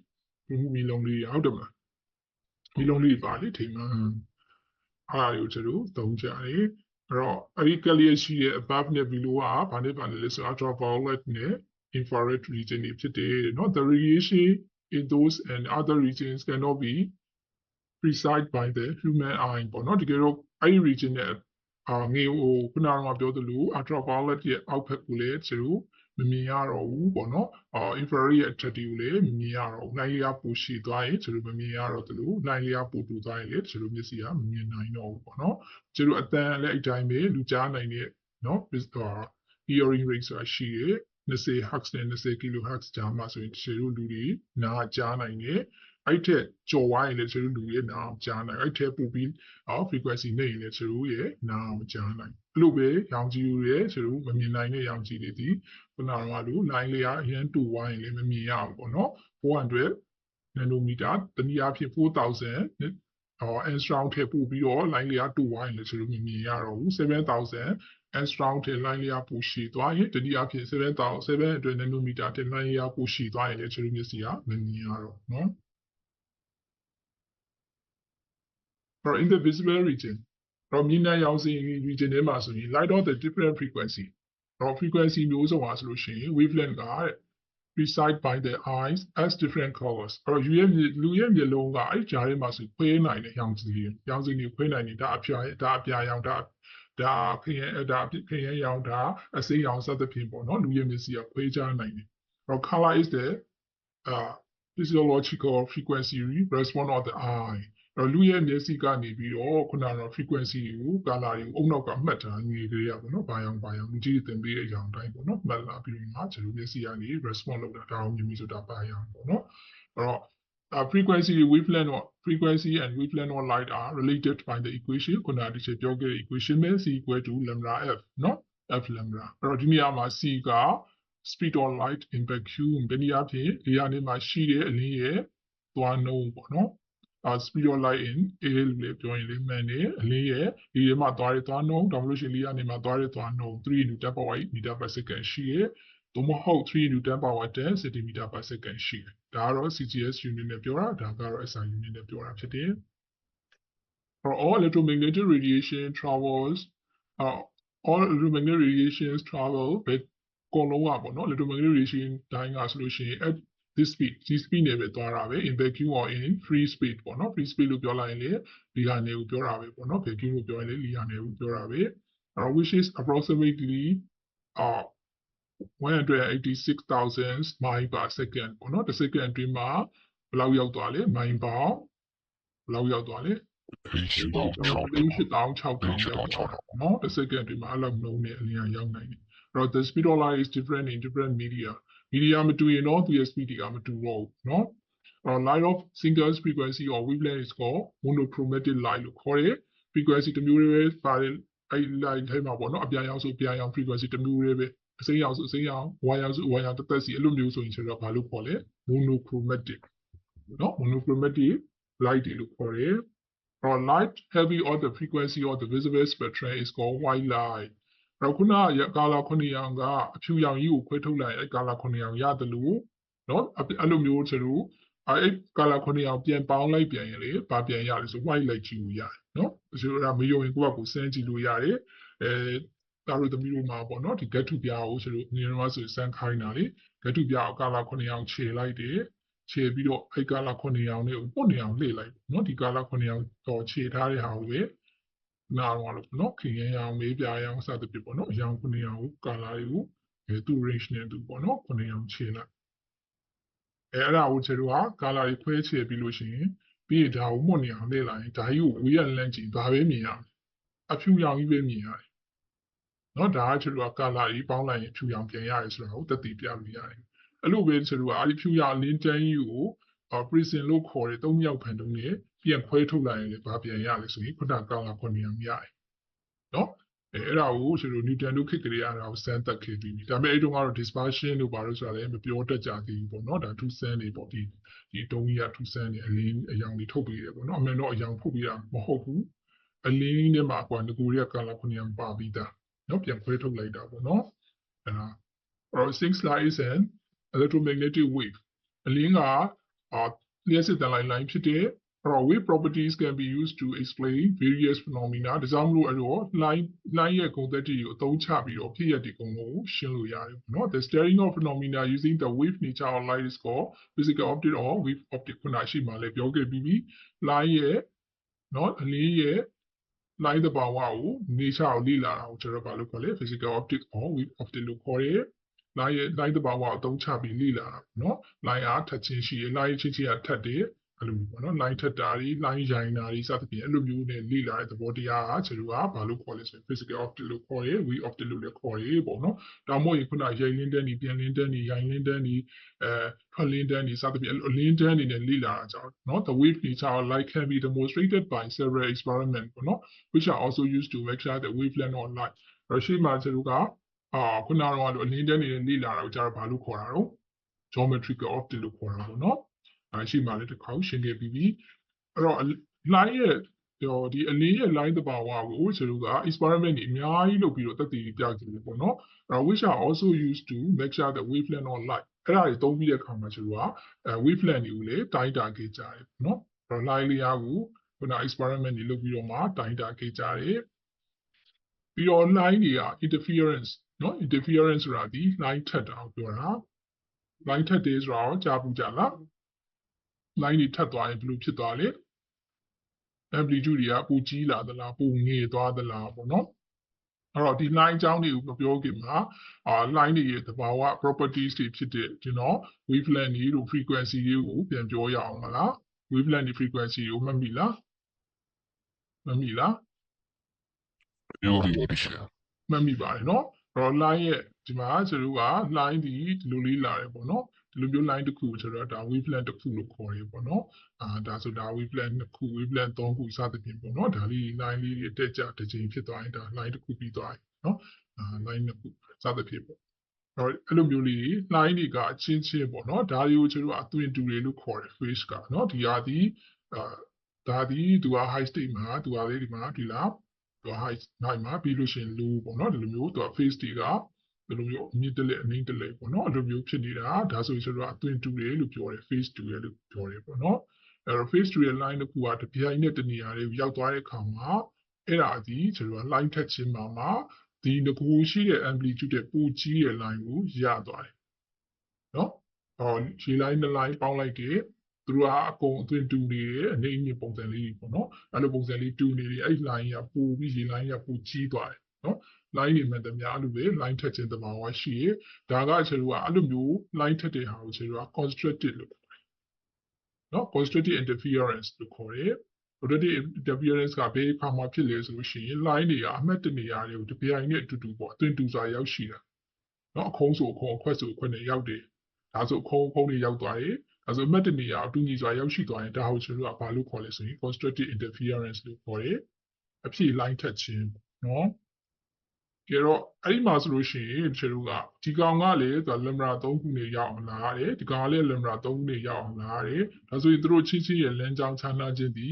remote မီးလုံးလေးဟုတ်တယ်မလားမီးလုံးလေးပါလေထိမှအဲ့ဒါကိုကျတို့သုံးကြတယ်အဲ့တော့အဲ့ဒီကလေးရရှိတဲ့ above နဲ့ below ကဘာနဲ့ပါလဲဆို ultraviolet နဲ့ infrared region တွေဖြစ်တယ်เนาะ the radiation in those and other regions cannot be perceived by the human eye ပေါ့နော်တကယ်တော့အဲ့ဒီ region နဲ့ငေဟိုခုနကပြောသလို ultraviolet ရဲ့အောက်ဘက်ကိုလည်းကျတို့မမြင်ရတော့ဘူးပေါ့နော်infrared ရဲ့အထက်တွေကိုလည်းမမြင်ရတော့ဘူးလိုင်းလေးကပိုရှိသွားရင်ကျတို့မမြင်ရတော့သလိုလိုင်းလေးကပိုတူသွားရင်လည်းကျတို့မျက်စိကမမြင်နိုင်တော့ဘူးပေါ့နော်ကျတို့အတန်လည်းအတိုင်းပဲလူကြားနိုင်တဲ့နော် hearing rate ဆိုတာရှိရဲ့20 Hz နဲ့20 kHz ကြားမှာဆိုရင်ကျတို့လူတွေနားကြားနိုင်တယ်အဲ့ထက်ကြော်ဝိုင်းလည်းကျတို့လူရဲ့နားကြားနိုင်အဲ့ထက်ပိုပြီးfrequency နဲ့ရင်လည်းကျတို့ရဲ့နားမကြားနိုင်အဲ့လိုပဲရောင်ခြည်ရဲ့ကျတို့မမြင်နိုင်တဲ့ရောင်ခြည်တွေဒီခုနကလို line လေးကအရင်တူဝိုင်းလည်းမမြင်ရဘူးပေါ့နော်400 nanometer တနည်းအားဖြင့်4000angstrom ထည့်ပို့ပြီးတော့ line လေးကတူဝိုင်းလည်းကျတို့မမြင်ရတော့ဘူး7000 angstrom ထည့် line လေးကပိုရှိသွားရင်တနည်းအားဖြင့်700 nanometer ထည့် line လေးကပိုရှိသွားရင်လည်းကျတို့မျက်စိကမမြင်ရတော့နော် in the visible region မြင်နိုင်ရောင်စဉ် region ထဲမှာဆိုရင် light of the different frequency frequency မျိုးစုံပါဆိုလို့ရှိရင် wavelength က perceived by the eyes as different colors လူရဲ့မျက်လုံးကအဲ့ကြားထဲမှာဆိုခွဲနိုင်တဲ့ရောင်စဉ်တွေခွဲနိုင်တယ်ဒါအပြာရောင်ဒါခရမ်းရောင်ဒါအစိမ်းရောင်စသဖြင့်ပေါ့နော်လူရဲ့မျက်စိကခွဲခြားနိုင်တယ် color is the physiological frequency response of the eye လူရဲ့မျက်စိကနေပြီးတော့ခုနက frequency ကို color တွေကိုအုံနောက်ကမှတ်ထားနေကြရပေါ့နော်ဘာရောင်လူကြီးတင်ပေးတဲ့အရောင်တိုင်းပေါ့နော်မှတ်လာပြီးတော့ကျွန်တော်မျက်စိကနေ response လုပ်တာဒါအောင်မြင်ပြီဆိုတာဘာရောင်ပေါ့နော်အဲ့တော့frequency and wavelength of light are related by the equation ခုနကဒီချက်ပြောခဲ့တဲ့ equation ပဲ c = lambda f နော် f lambda အဲ့တော့ဒီနေရာမှာ c က speed of light in vacuum ဒီနေရာဖြင့်ဒီကနေမှရှိတဲ့အလင်းရဲ့သွားနှုန်းပေါ့နော်speed of light in air လို့လည်းပြောရင်လည်းမှန်တယ်အလင်းရဲ့ဒီထဲမှာသွားနှုန်းဒါမှမဟုတ်ရှင်လေးကနေမှသွားနှုန်း3 into 10 power 8 meter per second ရှိရဲ့သို့မဟုတ်3 into 10 power 10 centimeter per second ရှိတယ်ဒါကတော့ CGS unit နဲ့ပြောတာဒါကတော့ SI unit နဲ့ပြောတာဖြစ်တယ် For all electromagnetic radiation travels all electromagnetic radiations travel ပဲအကုန်လုံးကပေါ့နော် electromagnetic radiation တိုင်းကဆိုလို့ရှိရင် this speed နဲ့ပဲသွားတာပဲ in vacuum or in free space ပေါ့နော် free space လို့ပြောလိုက်ရင်လေဒီကနေကိုပြောတာပဲပေါ့နော် vacuum လို့ပြောရင်လေဒီကနေကိုပြောတာပဲ which is approximately 186,000 mile per second ပေါ့နော်တစ်စက္ကန့်အတွင်းမှာဘယ်လောက်ရောက်သွားလဲမိုင်ပေါင်းဘယ်လောက်ရောက်သွားလဲ86,000နော်တစ်စက္ကန့်အတွင်းမှာအဲ့လောက်နှုန်းနဲ့အလျင်ရောက်နိုင်တယ်အဲ့တော့ the speed of light is different in different media မတူရင်တော့သူရဲ့ speed ကမတူတော့ဘူးเนาะ light of single frequency or wavelength is called monochromatic light လို့ခေါ်တယ် frequency တစ်မျိုးလေးပဲပါတယ်အဲ့ light ထဲမှာပေါ့เนาะအပြာရောင်ဆိုအပြာရောင် frequency တစ်မျိုးလေးပဲအစိမ်းရောင်ဆိုအစိမ်းရောင်ဝါရောင်ဆိုဝါရောင်တစ်သက်စီအဲ့လိုမျိုးဆိုရင်တော့ဘာလို့ခေါ်လဲ monochromatic เนาะ monochromatic light တွေလို့ခေါ်တယ် light heavy on the frequency of the visible spectrum is called white light တော့ခုနကကာလာ9ရောင်ကအဖြူရောင်ကြီးကိုခွဲထုတ်လိုက်အဲ့ကာလာ9ရောင်ရတယ်လို့เนาะအဲ့လိုမျိုးဆိုတော့အဲ့ကာလာ9ရောင်ပြန်ပေါင်းလိုက်ပြန်ရင်လေဘာပြန်ရလဲဆို white light ကြီးကိုရတယ်เนาะဆိုတော့မယုံရင်ကိုယ့်ဘက်ကိုစမ်းကြည့်လို့ရတယ်ဒါတို့သမီးတို့မှာပေါ့เนาะဒီ get to ပြားကိုဆိုလို့နေတော့ဆိုစမ်းခိုင်းတာလေ ကတူပြောင်းကာလာ9အောင်ခြေလိုက်တယ်ခြေပြီးတော့အဲ့ကာလာ9အောင်လေးကိုပုတ်နေအောင်လှည့်လိုက်နော်ဒီကာလာ9အောင်တော့ခြေထားတဲ့ဟာကိုပဲနာတော့လို့နော်ခင်ရအောင်မေးပြရအောင်စသဖြင့်ပေါ့နော်အရောင်9အောင်ကိုကာလာတွေကိုသူ range နဲ့သူပေါ့နော်9အောင်ခြေလိုက်အဲ့ဒါကိုကျွန်တော်ကကာလာတွေခွဲခြေပြီးလို့ရှိရင်ပြီးရင်ဒါကိုမှုတ်နေအောင်လှည့်လိုက်ရင်ဒါကြီးကိုဝေးရလန့်ကြည့်ဒါပဲမြင်ရတယ်အဖြူရောင်ကြီးပဲမြင်ရတယ်နော်ဒါကကျွန်တော်ကကာလာကြီးပေါင်းလိုက်ရင်ဖြူရောင်ပြန်ရတယ်ဆိုတာကိုသက်သေပြလို့ရတယ်အဲ့လိုပဲကျွန်တော်ကအဲ့ဒီဖြူရောင်အလင်းတန်းကြီးကိုprism လို့ခေါ်တဲ့၃မြောက်ဖန်တုံးနဲ့ပြန်ခွဲထုတ်လိုက်ရင်လည်းဘာပြန်ရလဲဆိုရင်ခုနကာလာ9ရောင်ရတယ်နော်အဲ့ဒါကိုကျွန်တော် Newton တို့ခေတ်ကလေးအဲ့ဒါကိုစမ်းသပ်ခဲ့ပြီးပြီဒါပေမဲ့အဲ့တုန်းကတော့ dispersion လို့ပါလို့ဆိုတာလည်းမပြောတတ်ကြသေးဘူးပေါ့နော်ဒါထူးဆန်းနေပေါ့ဒီတုံးကြီးကထူးဆန်းနေအလင်းအရောင်တွေထုတ်ပြီးတယ်ပေါ့နော်အမှန်တော့အရောင်ထုတ်ပြီးတာမဟုတ်ဘူးအလင်းထဲမှာကွာငကိုရကာလာ9ရောင်ပါပြီးသားနော်ပြန်ခွဲထုတ်လိုက်တာပေါ့နော်အဲ့ things like is an electromagnetic wave အလင်းကလျှက်စစ်တန်လိုင်းဖြစ်တဲ့wave properties can be used to explain various phenomena ဒါကြောင့်မလို့အဲ့တော့ line ရဲ့ ဂုဏ်သတ္တိကိုအသုံးချပြီးတော့ဖြစ်ရတဲ့ဂုဏ်ကိုရှင်းလို့ရတယ်เนาะ the studying of phenomena using the wave nature of light is called physical optics or wave optics ခုနရှိမှလည်းပြောခဲ့ပြီးပြီ line ရဲ့เนาะအလင်းရဲ့ line သဘာဝကို nature ကိုလေ့လာတာကိုကျွန်တော်ဘာလို့ခေါ်လဲ physical optics or wave optics လို့ခေါ်တယ်line သဘာဝအသုံးချပြီးလေ့လာတာเนาะ line အားထပ်ချင်းရှိရ line ချင်းချင်းကထပ်တယ်အဲ့လိုမျိုးပေါ့နော် line ထက်တာတွေ line ရိုင်းတာတွေစသဖြင့်အဲ့လိုမျိုးနဲ့လေ့လာတဲ့သဘောတရားကကျွန်တော်ကဘာလို့ခေါ်လဲဆိုရင် physical optics လို့ခေါ်ရယ် wave optics လို့လည်းခေါ်ရယ်ပေါ့နော်ဒါမှမဟုတ်ရင်ခုနရိတ်လင်းတန်းနေပြန်လင်းတန်းနေရိုင်းလင်းတန်းနေထွက်လင်းတန်းနေစသဖြင့်အလင်းတန်းနေနဲ့လေ့လာတာကြောင့်နော် the wave nature of light can be demonstrated by several experiments ပေါ့နော် which are also used to measure the wavelength of light အဲ့ရှိမှကျွန်တော်ကခုနကတော့အလင်းတန်းနေနဲ့လေ့လာတာကိုကျွန်တော်ဘာလို့ခေါ်တာတော့ geometrical optics လို့ခေါ်တာပေါ့နော်ရှိမှလည်းတစ်ခါရှင်းခဲ့ပြီးပြီအဲ့တော့ line ရဲ့ဒီအလင်းရဲ့ line သဘာဝကိုကျွန်တော်က experiment တွေအများကြီးလုပ်ပြီးတော့သက်သေပြကြတယ်ပေါ့နော်အဲ့ which are also used to measure the wavelength of light အဲ့ဒါတွေသုံးပြီးတဲ့အခါမှာကျွန်တော်ကwavelength တွေကိုလည်းတိုင်းတာခဲ့ကြတယ်ပေါ့နော်အဲ့ line လေးအားကိုခုန experiment တွေလုပ်ပြီးတော့မှတိုင်းတာခဲ့ကြတယ်ပြီးတော့ line တွေက interference နော် interference ဆိုတာဒီ line ထက်တာကိုပြောတာ line ထက်တယ်ဆိုတာကိုကြားဘူးကြလား line တွေထပ်သွားရင်ဘယ်လိုဖြစ်သွားလဲ amplitude တွေကပိုကြီးလာသလားပိုငယ်သွားသလားပေါ့နော်အဲ့တော့ဒီ line အကြောင်းတွေကိုမပြောခင်မှာline တွေရဲ့သဘာဝ properties တွေဖြစ်တဲ့ကျွန်တော် wavelength တွေတို့ frequency တွေကိုပြန်ပြောရအောင်မလား wavelength တွေ frequency ကိုမှတ်မိလားပြောပြီးပါလိရှာမှတ်မိပါတယ်နော်အဲ့တော့ line ရဲ့ဒီမှာကျွန်တော်က line ဒီလိုလေးလာတယ်ပေါ့နော်ဒီလိုမျိုး line တစ်ခုဆိုတော့ဒါ wavelength တစ်ခုလို့ခေါ်ရပေါ့နော်ဒါဆိုဒါ wavelength 2ခု wavelength 3ခုစသဖြင့်ပေါ့နော်ဒါလေး line လေးတွေအတက်ကြတစ်ချိန်ဖြစ်သွားရင်ဒါ line တစ်ခုပြီးသွားပြီနော်line 2ခုစသဖြင့်ပေါ့အဲ့လိုမျိုးလေး line တွေကအချင်းချင်းပေါ့နော်ဒါတွေကိုကျွန်တော်အသွင်တူတွေလို့ခေါ်တယ် phase ကနော်ဒီဟာဒီဒါဒီသူက high state မှာသူကလေဒီမှာဒီလားသူက high မှာပြီးလို့ရှိရင် low ပေါ့နော်ဒီလိုမျိုးသူက phase တွေကဒီလိုမျိုးအမြင့်တလဲအနိမ့်တလဲပေါ့နော်အဲ့လိုမျိုးဖြစ်နေတာဒါဆိုရင်ကျွန်တော်အသွင်တူတယ်လို့ပြောတယ် phase တူတယ်လို့ပြောတယ်ပေါ့နော်အဲ့တော့ phase တူရဲ့ line တစ်ခုကတပြိုင်နက်တနေရာလေးရောက်သွားတဲ့အခါမှာအဲ့ဒါဒီကျွန်တော် line ထက်ချင်းမှာဒီငကိုရှိတဲ့ amplitude တဲ့ပိုကြီးရဲ့ line ကိုရသွားတယ်နော်ခြေ line 2 line ပေါင်းလိုက်တယ်သူတို့ကအကုန်အသွင်တူနေတယ်အနေအမြင့်ပုံစံလေးပေါ့နော်အဲ့လိုပုံစံလေးတူနေတယ်အဲ့ line ကပိုပြီးရေ line ကပိုကြီးသွားတယ်နော် line တွေမှန်သမျှအဲ့လိုပဲ line ထက်ခြင်းသဘာဝရှိရဒါကကျွန်တော်ကအဲ့လိုမျိုး line ထက်တဲ့ဟာကိုကျွန်တော်က constructed လို့ခေါ်တယ်နော် constructed interference လို့ခေါ်တယ် constructed interference ကဘယ်အခါမှာဖြစ်လဲဆိုလို့ရှိရင် line တွေကအမှတ်တနေရာတွေကိုတပြိုင်နက်အတူတူပေါ့အသွင်တူစွာရောက်ရှိတာနော်အခုံးဆိုအခုံးအခွက်ဆိုအခွက်နဲ့ရောက်တယ်ဒါဆိုအခုံးတွေရောက်သွားတယ်ဒါဆိုအမှတ်တနေရာအတူညီစွာရောက်ရှိသွားရင်ဒါကိုကျွန်တော်ကဘာလို့ခေါ်လဲဆိုရင် constructed interference လို့ခေါ်တယ်အဖြစ် line ထက်ခြင်းနော်ကြတော့အဲ့ဒီမှာဆိုလို့ရှိရင်ကျွန်တော်ကဒီကောင်ကလေသူက lambda 3ခုနဲ့ရောက်အောင်လာတယ်ဒီကောင်ကလည်း lambda 3ခုနဲ့ရောက်အောင်လာတယ်ဒါဆိုရင်တို့ချင်းချင်းရဲ့လမ်းကြောင်းခြားနာခြင်းဒီ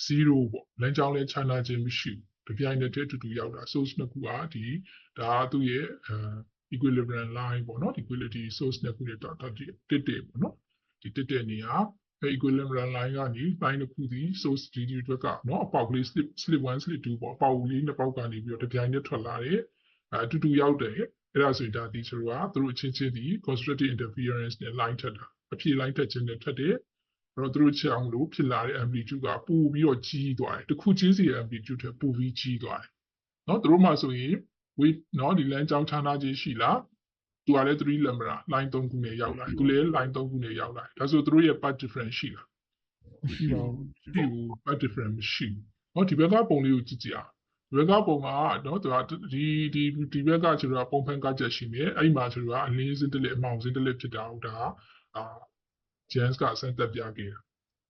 0ပေါ့လမ်းကြောင်းလည်းခြားနာခြင်းမရှိဘူးတပြိုင်တည်းအတူတူရောက်တာ source နှစ်ခုကဒီဒါကသူ့ရဲ့equilibrium line ပေါ့နော် equality source နှစ်ခုနဲ့တက်ပေါ့နော်ဒီတက်နေရာequilibrium line ကနေ line တစ်ခုဒီ source ဒီအတွက်ကနော်အပေါက်ကလေး slip 1 slip 2ပေါ့အပေါက်လေးနှစ်ပေါက်ကနေပြီးတော့တပြိုင်တည်းထွက်လာတယ်အတူတူရောက်တယ် အဲ့ဒါဆိုရင်ဒါဒီဆိုတော့သူတို့ချင်းချင်းဒီ constructive interference နဲ့ line ထက်တာအဖြစ် line ထက်ခြင်းနဲ့ထက်တယ်အဲ့တော့သူတို့ချောင်းလို့ဖြစ်လာတဲ့ amplitude ကပိုပြီးတော့ကြီးသွားတယ်တစ်ခုချင်းစီရဲ့ amplitude ထက်ပိုပြီးကြီးသွားတယ်နော်သူတို့မှဆိုရင် wave နော်ဒီ lane ကြောင်းခြားနာခြင်းရှိလားသူကလည်း3 lambda line 3ခုနဲ့ရောက်လာသူလည်း line 3ခုနဲ့ရောက်လာဒါဆိုသူတို့ရဲ့ path difference ရှိလားမရှိပါဘူးဒီ path difference မရှိဘူးနော်ဒီဘက်ကပုံလေးကိုကြည့်ကြည့်အောင်ဒီဘက်ကပုံကနော်သူကဒီဘက်ကဆိုတော့ပုံဖန်ကချက်ရှိနေအဲ့မှာဆိုတော့အလင်းစင်းတစ်လက်အမောင်စင်းတစ်လက်ဖြစ်တာဟုတ်တာJames ကစမ်းသပ်ပြခဲ့တာ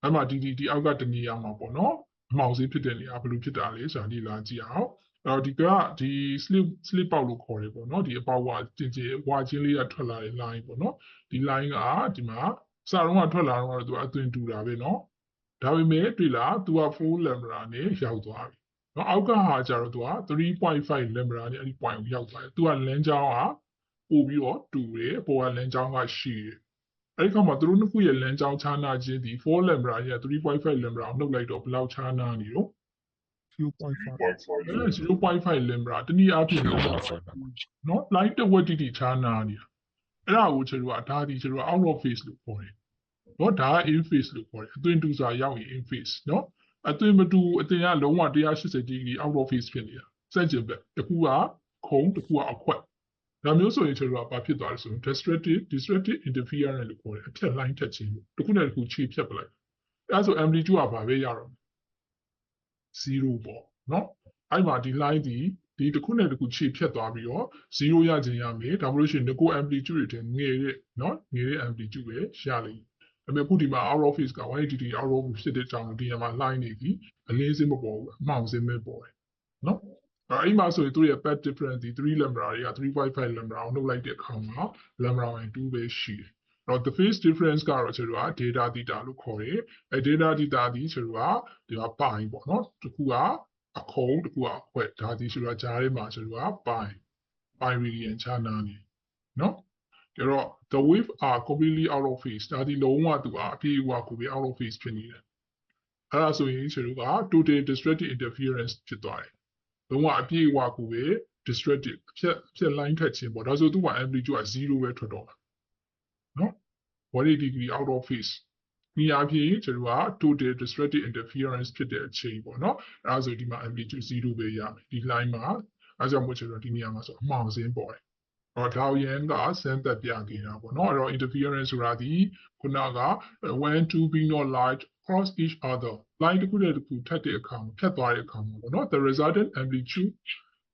အဲ့မှာဒီအောက်ကတနေရာမှာပေါ့နော်အမောင်စင်းဖြစ်တဲ့နေရာဘယ်လိုဖြစ်တာလဲဆိုတာဒီလာကြည့်အောင်အဲ့ဒီဒီ slip ပေါက်လို့ခေါ်တယ်ပေါ့နော်ဒီအပေါက်ဝါချင်းလေးကထွက်လာတဲ့ line ပေါ့နော်ဒီ line ကဒီမှာစတော့ကထွက်လာတော့သူကအသွင်တူတာပဲနော်ဒါပေမဲ့တွေ့လားသူက4 lambda နဲ့ရောက်သွားပြီနော်အောက်ကဟာကျတော့သူက3.5 lambda နဲ့အဲ့ဒီ point ကိုရောက်သွားတယ်သူကလမ်းကြောင်းကပို့ပြီးတော့တူတယ်အပေါ်ကလမ်းကြောင်းကရှိတယ်အဲ့ဒီခါမှာသူတို့နှစ်ခုရဲ့လမ်းကြောင်းခြားနာခြင်းဒီ4 lambda ရဲ့ 3.5 lambda ကိုနှုတ်လိုက်တော့ဘယ်လောက်ခြားနာနေတော့0.5 lambda တနည်းအားဖြင့်နော် line တစ်ဝက်တိခြားနာနေတာအဲ့ဒါကိုကျွန်တော်ကဒါဒီကျွန်တော် out of phase လို့ခေါ်တယ်နော်ဒါက in phase လို့ခေါ်တယ်အသွင်တူစာရောက်ရင် in phase နော်အသွင်မတူအသွင်ကလုံးဝ180 degree out of phase ဖြစ်နေတာစက်ကျင်ဘက်တစ်ခုကခုံတစ်ခုကအခွက်ဒါမျိုးဆိုရင်ကျွန်တော်ကဘာဖြစ်သွားလဲဆိုရင် destructive interference လို့ခေါ်တယ်အထက် line ထက်ခြင်းတစ်ခုနဲ့တစ်ခုခြေဖြတ်ပလိုက်အဲဆို amplitude ကဘာပဲရတော့0ပေါ့နော်အဲ့မှာဒီ line ဒီတစ်ခုနဲ့တစ်ခုခြေဖြတ်သွားပြီးတော့0ရခြင်းရမယ်ဒါမှမဟုတ်ရှင်ငကို amplitude တွေငယ်တဲ့နော်ငယ်တဲ့ amplitude ပဲရလိမ့်မယ်ဒါပေမဲ့ခုဒီမှာ out of phase က 180 out of phase ဖြစ်တဲ့ကြောင့်ဒီမှာ line နေပြီအလင်းစင်းမပေါ်ဘူးအမှောင်စင်းပဲပေါ်တယ်နော်အဲ့မှာဆိုရင်သူရဲ့ path difference ဒီ3 lambda တွေက 3.5 lambda ကိုနှုတ်လိုက်တဲ့အခါမှာ lambda 2ပဲရှိတယ်တော့ the phase difference ကတော့ကျွန်တော်က data theta လို့ခေါ်တယ်အဲ data theta ဒီကျွန်တော်ကဒီမှာပိုင်းပေါ့နော်တစ်ခုကအခုံးတစ်ခုကအခွက်ဒါဒီဆိုတော့ဂျားထဲမှာကျွန်တော်ကပိုင်း radian ခြားနာနေနော်ကြတော့ the wave are completely out of phase ဒါဒီလုံးဝသူကအပြည့်အဝကိုပဲ out of phase ဖြစ်နေတယ်အဲ့ဒါဆိုရင်ကျွန်တော်က total destructive interference ဖြစ်သွားတယ်လုံးဝအပြည့်အဝကိုပဲ destructive ဖြတ် line ထက်ခြင်းပေါ့ဒါဆိုသူက amplitude က0ပဲထွက်တော့နော်180 degree out of phase ဒီအဖြစ်ကျွန်တော်က total destructive interference ဖြစ်တဲ့အချိန်ပေါ့နော်အဲဒါဆိုဒီမှာ amplitude 0ပဲရမယ်ဒီ line မှာအဲကြောင့်မို့ကျွန်တော်ဒီနေရာမှာဆိုအမှောင်စင်းပေါ်တယ်ဒေါ်ရန်ကစမ်းသပ်ပြခဲ့တာပေါ့နော်အဲ့တော့ interference ဆိုတာဒီခုနက when two being not light cross each other line တစ်ခုနဲ့တစ်ခုထပ်တဲ့အခါမှာဖြတ်သွားတဲ့အခါမှာပေါ့နော် the resultant amplitude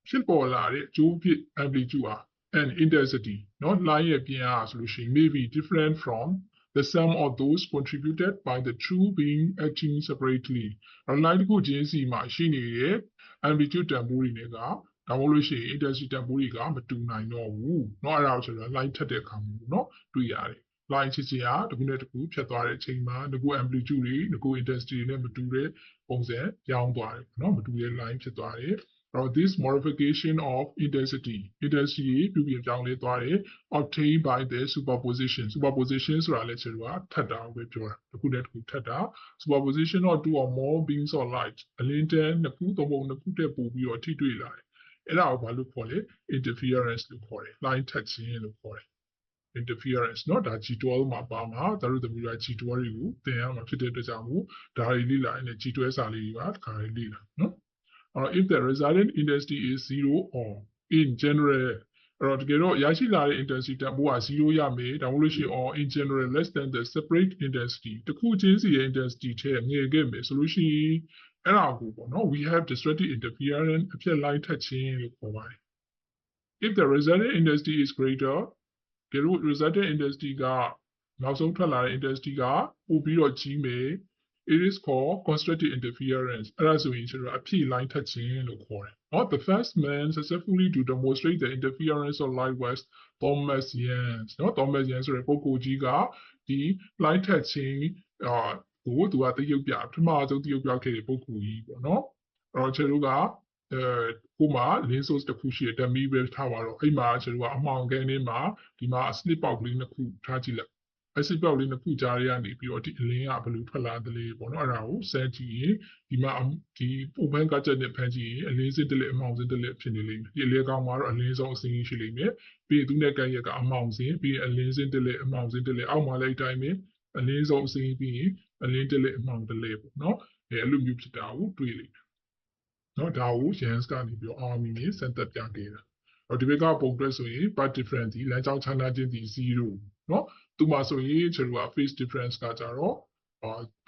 ဖြစ်ပေါ်လာတဲ့အကျိုးဖြစ် amplitude ဟာ and intensity နော် line ရဲ့ပြင်းအားဆိုလို့ရှိရင် may be different from the sum of those contributed by the two being acting separately line တစ်ခုချင်းစီမှာရှိနေတဲ့ amplitude တန်ဖိုးတွေနဲ့ကဒါမှမဟုတ်လို့ရှိရင် intensity တန်ဖိုးတွေကမတူနိုင်တော့ဘူးเนาะအဲ့ဒါကိုကျွန်တော် line ထက်တဲ့အခါမှာเนาะတွေ့ရတယ် line ချစ်ချင်ဟာတစ်ခုနဲ့တစ်ခုဖြတ်သွားတဲ့အချိန်မှာငကို amplitude တွေငကို intensity တွေနဲ့မတူတဲ့ပုံစံပြောင်းသွားတယ်เนาะမတူတဲ့ line ဖြစ်သွားတယ်အဲ့တော့ this modification of intensity ပြုပြင်ပြောင်းလဲသွားတယ် obtained by the superposition ဆိုတာလည်းကျွန်တော်ကထပ်တာကိုပဲပြောတာတစ်ခုနဲ့တစ်ခုထပ်တာ superposition of two or more beams of light အလင်းတန်းနှစ်ခုသုံးပုံနှစ်ခုတက်ပို့ပြီးတော့ထိတွေ့လာတယ်အဲ့ဒါကိုဘာလို့ခေါ်လဲ interference လို့ခေါ်တယ် line ထက်ခြင်းလို့ခေါ်တယ် interference เนาะဒါ G12 မှာပါမှာဒါတို့သမီးတို့ G12 တွေကိုသင်ရမှာဖြစ်တဲ့အတွက်ကြောင့်မို့ဒါတွေလေ့လာရင် G12 စာလေးတွေပါတစ်ခါလေးလေ့လာเนาะif the resultant intensity is 0 or in general အဲ့တော့တကယ်တော့ရရှိလာတဲ့ intensity တန်ဖိုးက0ရမယ်ဒါမှမဟုတ်လို့ရှိရင် or in general less than the separate intensity တစ်ခုချင်းစီရဲ့ intensity ထက်ငယ်ခဲ့မယ်ဆိုလို့ရှိရင်အဲ့ဒါကိုပေါ့နော် we have destructive interference အဖြစ် line ထက်ခြင်းလို့ခေါ်ပါတယ် if the resultant intensity is greater ဒီလို resultant intensity ကနောက်ဆုံးထွက်လာတဲ့ intensity ကပိုပြီးတော့ကြီးမယ် it is called constructive interference အဲ့ဒါဆိုရင်ကျွန်တော်အဖြစ် line ထက်ခြင်းလို့ခေါ်တယ်နော် the first man successfully to demonstrate the interference of light was Thomas Young နော် Thomas Young ဆိုတဲ့ပုဂ္ဂိုလ်ကြီးကဒီ line ထက်ခြင်းကိုသူကတရုပ်ပြပထမဆုံးတရုပ်ပြခဲ့တဲ့ပုဂ္ဂိုလ်ကြီးပေါ့နော်အဲ့တော့ကျွန်တော်ကကိုမှာ lens source တစ်ခုရှိတဲ့ dummy ပဲထားပါတော့အဲ့မှာကျွန်တော်ကအမှောင်ခန်းထဲမှာဒီမှာ slip ပေါက်ကလေးနှစ်ခုထားကြည့်လိုက် အစစ်ပေါက်လေးနှစ်ခုကြားရကနေပြီးတော့ဒီအလင်းကဘယ်လိုထွက်လာသလဲပေါ့နော်အဲ့ဒါကိုစမ်းကြည့်ရင်ဒီမှာဒီပုံမှန်ကကြက်နဲ့ဖန်ကြည့်ရင်အလင်းစစ်တလက်အမောင်စစ်တလက်ဖြစ်နေလိမ့်မယ်ဒီအလင်းကောင်မှာတော့အလင်းဆုံးအစင်းရှိလိမ့်မယ်ပြီးရင်သူနဲ့ကက်ရက်ကအမောင်စင်းပြီးရင်အလင်းစစ်တလက်အမောင်စစ်တလက်အောက်မှာလည်းအတိုင်းပဲအလင်းဆုံးအစင်းပြီးရင်အလင်းတလက်အမောင်တလက်ပေါ့နော်အဲ့လိုမျိုးဖြစ်တာကိုတွေ့လိမ့်မယ်နော်ဒါကို Jans ကနေပြီးတော့အောင်မြင်နေစမ်းသပ်ပြခဲ့တာဒီဘက်ကပုံတွဲဆိုရင် part difference ဒီလမ်းကြောင်းခြားနားခြင်းဒီ0နော်သူမှာဆိုရင်ကျွန်တော်က phase difference ကကြတော့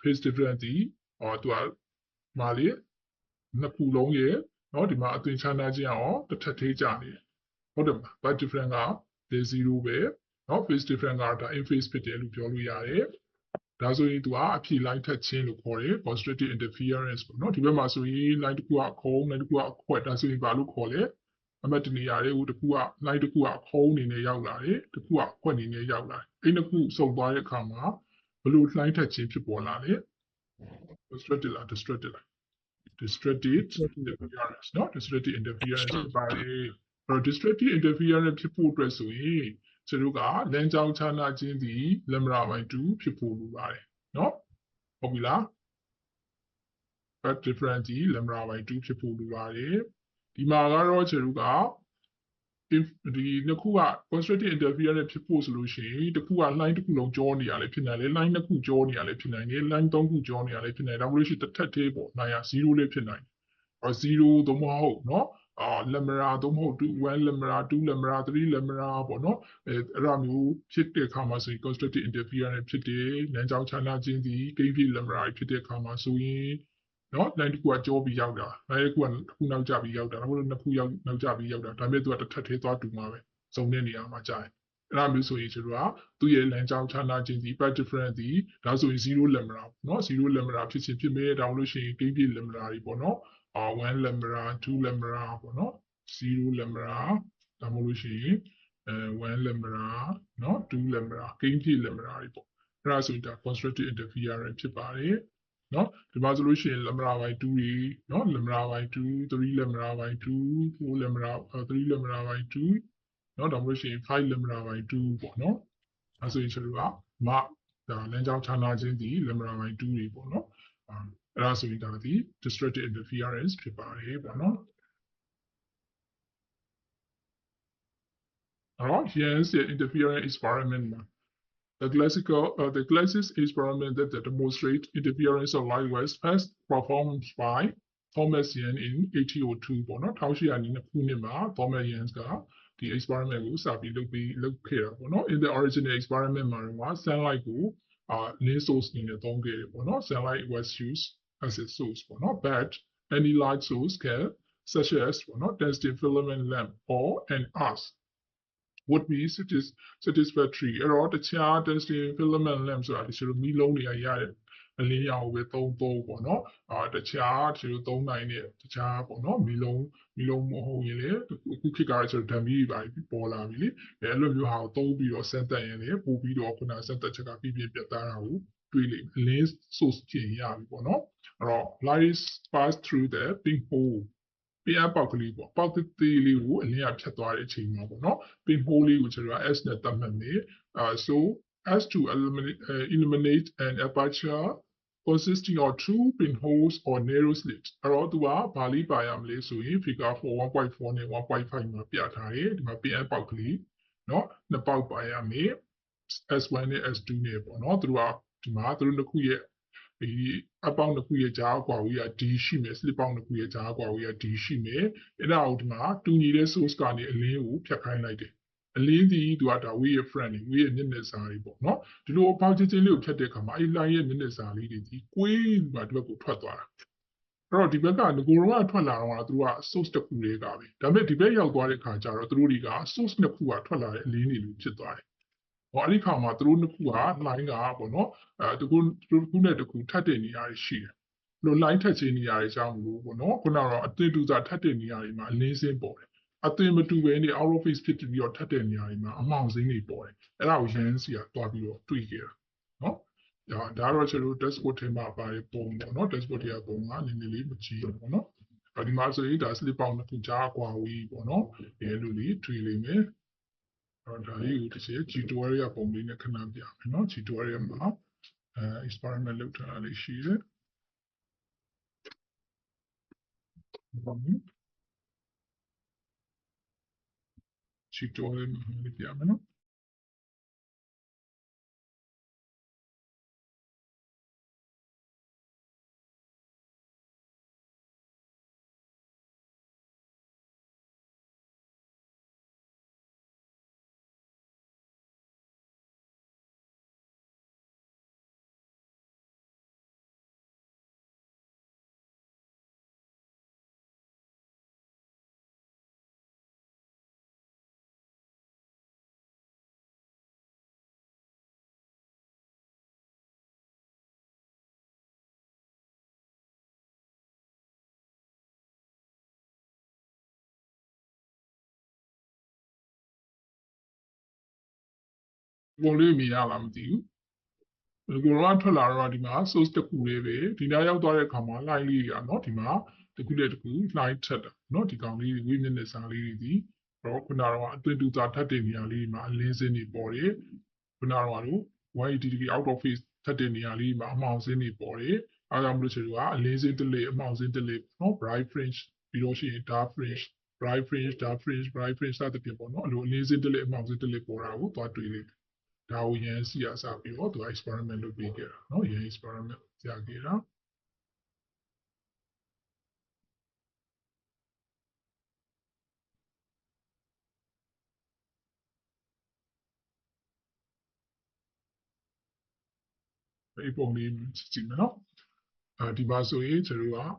phase difference ဒီသူကမာလေနှစ်ခုလုံးရဲ့နော်ဒီမှာအသွင်ခြားနားခြင်းအောင်တစ်ထပ်သေးကြနေဟုတ်တယ်မလား part difference ကဒီ0ပဲနော် phase difference ကဒါ in phase ဖြစ်တယ်လို့ပြောလို့ရတယ်ဒါဆိုရင်သူကအဖြေ line ထက်ချင်းလို့ခေါ်တယ် constructive interference ပေါ့နော်ဒီဘက်မှာဆိုရင် line တစ်ခုကခုံး line တစ်ခုကအခွက်ဒါဆိုရင်ဘာလို့ခေါ်လဲအမှတ်တနေရာတွေကိုတစ်ခုက line တစ်ခုကခုံးအနေနဲ့ရောက်လာတယ်တစ်ခုကအခွက်အနေနဲ့ရောက်လာတယ်အဲ့နှစ်ခုစုံသွားတဲ့အခါမှာဘလို့ line ထက်ချင်းဖြစ်ပေါ်လာလဲ constructive လား destructive လား destructive interference နော် destructive interference ဖြစ်ပါတယ်အဲ့တော့ destructive interference ဖြစ်ဖို့အတွက်ဆိုရင်ကျွန်တော်ကလမ်းကြောင်းခြားနားခြင်းဒီ lambda by 2ဖြစ်ဖို့လိုပါတယ်နော်ဟုတ်ပြီလား but difference ဒီ lambda by 2ဖြစ်ဖို့လိုပါတယ်ဒီမှာကတော့ကျွန်တော်ကဒီနှစ်ခုက constructive interference ဖြစ်ဖို့ဆိုလို့ရှိရင်တစ်ခုက line တစ်ခုလုံးကြောနေရလဲဖြစ်နိုင်တယ် line နှစ်ခုကြောနေရလဲဖြစ်နိုင်တယ် line သုံးခုကြောနေရလဲဖြစ်နိုင်တယ်ဒါမှမဟုတ်ရှိတစ်ထပ်သေးပေါ့နိုင်ရ0လေးဖြစ်နိုင်တယ်0သို့မဟုတ်เนาะlambda သို့မဟုတ်1 lambda 2 lambda 3 lambda ပေါ့เนาะအဲ့ဒါမျိုးဖြစ်တဲ့အခါမှာဆိုရင် constructive interference ဖြစ်တယ်လမ်းကြောင်းခြားနားခြင်းဒီကိန်းဖြစ် lambda ဖြစ်တဲ့အခါမှာဆိုရင်เนาะ line တစ်ခုကကြောပြီးရောက်တာ line တစ်ခုကတစ်ခုနောက်ကျပြီးရောက်တာဒါမှမဟုတ်နှစ်ခုနောက်ကျပြီးရောက်တာဒါပေမဲ့သူကတစ်ထပ်သေးသွားတူမှာပဲစုံတဲ့နေရာမှာကြာတယ်အဲ့ဒါမျိုးဆိုရင်ကျွန်တော်ကသူ့ရဲ့လမ်းကြောင်းခြားနားခြင်းဒီ path difference ဒီဒါဆိုရင်0 lambda เนาะ0 lambda ဖြစ်ခြင်းဖြစ်မဲ့ဒါမှမဟုတ်ရှင်ကိန်းဖြစ် lambda တွေပေါ့เนาะ1 lambda 2 lambda ပေါ့เนาะ0 lambda ဒါမှမဟုတ်ရှင်1 lambda เนาะ2 lambda ကိန်းဖြစ် lambda တွေပေါ့အဲ့ဒါဆိုရင်ဒါ constructive interference ဖြစ်ပါတယ်နော်ဒီမှာဆိုလို့ရှိရင် lambda by 2တွေနော် lambda by 2 3 lambda by 2 4 lambda 3 lambda by 2နော်ဒါမှမဟုတ်ရှိရင်5 lambda by 2ပေါ့နော်အဲဆိုရင်ကျွန်တော်ကဒါလမ်းကြောင်းခြားနားခြင်းဒီ lambda by 2တွေပေါ့နော်အဲ့ဒါဆိုရင်ဒါဒီ destructive interference ဖြစ်ပါတယ်ပေါ့နော်အဲ့တော့ Jans interference experiment မှာThe classic experiment that demonstrates interference of light was first performed by Thomas Young in 1802ပေါ့နော်1802ခုနှစ်မှာ Thomas Young ကဒီ experiment ကိုစပြီးလုပ်ခဲ့တာပေါ့နော် in the original experiment မှာ sunlight ကိုlens source အနေနဲ့သုံးခဲ့တယ်ပေါ့နော် sunlight was used as a source ပေါ့နော် but any light source can such as ပေါ့နော် tungsten filament lamp or an arc would be satisfactory အဲ့တော့တခြား tungsten filament lamp ဆိုတာဒီလိုမီးလုံးတွေရတဲ့အလင်းရောင်ကိုပဲသုံးပေါ့နော်တခြားဒီလိုသုံးနိုင်တဲ့တခြားပေါ့နော်မီးလုံးမဟုတ်ရင်လေအခုခေတ်ကဆိုတော့ဓာတ်မီးပါပေါ်လာပြီလေအဲ့လိုမျိုးဟာကိုသုံးပြီးတော့စမ်းသပ်ရင်လေပို့ပြီးတော့ခုနစမ်းသပ်ချက်ကပြပြသားတာကိုတွေ့လိမ့်မယ် lens source ပြင်ရပြီပေါ့နော်အဲ့တော့ light pass through the pinhole ပြပေါက်ကလေးပေါ့ပေါက်သေးလေးကိုအလင်းကဖြတ်သွားတဲ့အချိန်မှာပေါ့နော် pinhole လေးကိုကျွန်တော်က S နဲ့သတ်မှတ်မယ်so as to illuminate an aperture consisting of two pinholes or narrow slits အဲ့တော့သူကဘာလေးပါရမလဲဆိုရင် figure 1.4 နဲ့ 1.5 မှာပြထားတယ်ဒီမှာ PN ပေါက်ကလေးเนาะနှစ်ပေါက်ပါရမယ် S1 နဲ့ S2 နဲ့ပေါ့เนาะသူတို့ကဒီမှာသူတို့နှစ်ခုရဲ့ဒီအပေါင်းတစ်ခုရဲ့ကြားကွာဝေးက D ရှိမယ် slip ပေါင်းတစ်ခုရဲ့ကြားကွာဝေးက D ရှိမယ်အဲ့ဒါကိုဒီမှာတူညီတဲ့ source ကနေအလင်းကိုဖြတ်ခိုင်းလိုက်တယ်အလင်းဒီသူကဒါဝေးရဲ့ friend တွေဝေးရဲ့မျက်နှာစာတွေပေါ့နော်ဒီလိုအပေါင်းချင်းချင်းလေးကိုဖြတ်တဲ့အခါမှာအဲ့ line ရဲ့မျက်နှာစာလေးတွေဒီကွေးဒီမှာဒီဘက်ကိုထွက်သွားတာအဲ့တော့ဒီဘက်ကငကိုယ်တော့ထွက်လာတော့သူက source တစ်ခုလေးကပဲဒါပေမဲ့ဒီဘက်ရောက်သွားတဲ့အခါကျတော့သူတို့တွေက source နှစ်ခုကထွက်လာတဲ့အလင်းတွေလိုဖြစ်သွားတယ်အဲ့ဒီခါမှာသူတို့နှစ်ခုက line ကပေါ့နော်သူခုနဲ့တခုထပ်တဲ့နေရာတွေရှိတယ်လို့ line ထပ်ခြင်းနေရာတွေကြောင့်မလို့ပေါ့နော်ခုနကတော့အသင်တူစာထပ်တဲ့နေရာတွေမှာအလင်းစင်းပေါ်တယ်အသင်မတူပဲနေ out of phase ဖြစ်ပြီးတော့ထပ်တဲ့နေရာတွေမှာအမောင်စင်းတွေပေါ်တယ်အဲ့ဒါကိုရန်စီကတွားပြီးတော့တွေ့ခဲ့တာနော်ဒါတော့ကျွန်တော် dashboard ထဲမှာပါတယ်ပုံပေါ့နော် dashboard ထဲကပုံကနည်းနည်းလေးမကြည့်ဘူးပေါ့နော်ဒီမှာဆိုရင်ဒါ slip ပေါင်းတစ်ခုကြားကွာဝေးပေါ့နော်ဒီလိုလေးတွေ့လိမ့်မယ် ဒါလေးကိုတစ်ချက် tutorial ပုံလေးနဲ့ခဏပြမယ်နော် tutorial မှာexperiment လုပ်ထားတာလေးရှိတယ်tutorial မှာပြမယ်နော်ပုံလေးမြင်ရလားမသိဘူးဒီကတော့ထွက်လာတော့ဒီမှာ source တစ်ခုလေးပဲဒီနားရောက်သွားတဲ့အခါမှာ line လေးတွေကနော်ဒီမှာတစ်ခုတည်းတစ်ခု line ထက်တာနော်ဒီကောင်လေးဝိနည်းနဲ့စာလေးတွေဒီတော့ခုနကတော့အသွင်တူတာထပ်တဲ့နေရာလေးမှာအလင်းစင်းတွေပေါ်တယ်ခုနကတော့ 180 degree out of phase ထပ်တဲ့နေရာလေးမှာအမှောင်စင်းတွေပေါ်တယ်အားကြောင့်မလို့ဆိုတော့အလင်းစင်းတစ်လေးအမှောင်စင်းတစ်လေးနော် bright fringe ပြီးတော့ရှိရင် dark fringe bright fringe dark fringe bright fringe စသဖြင့်ပေါ့နော်အဲ့လိုအလင်းစင်းတစ်လေးအမှောင်စင်းတစ်လေးပေါ်တာကိုသွားတွေ့လိုက်ဒါကိုရန်စီရစပြီးတော့သူ experiment လုပ်ပေးခဲ့တာเนาะရန် experiment ရခဲ့တာဒီပုံလေးကြည့်မယ်เนาะဒီမှာဆိုရင်ကျွန်တော်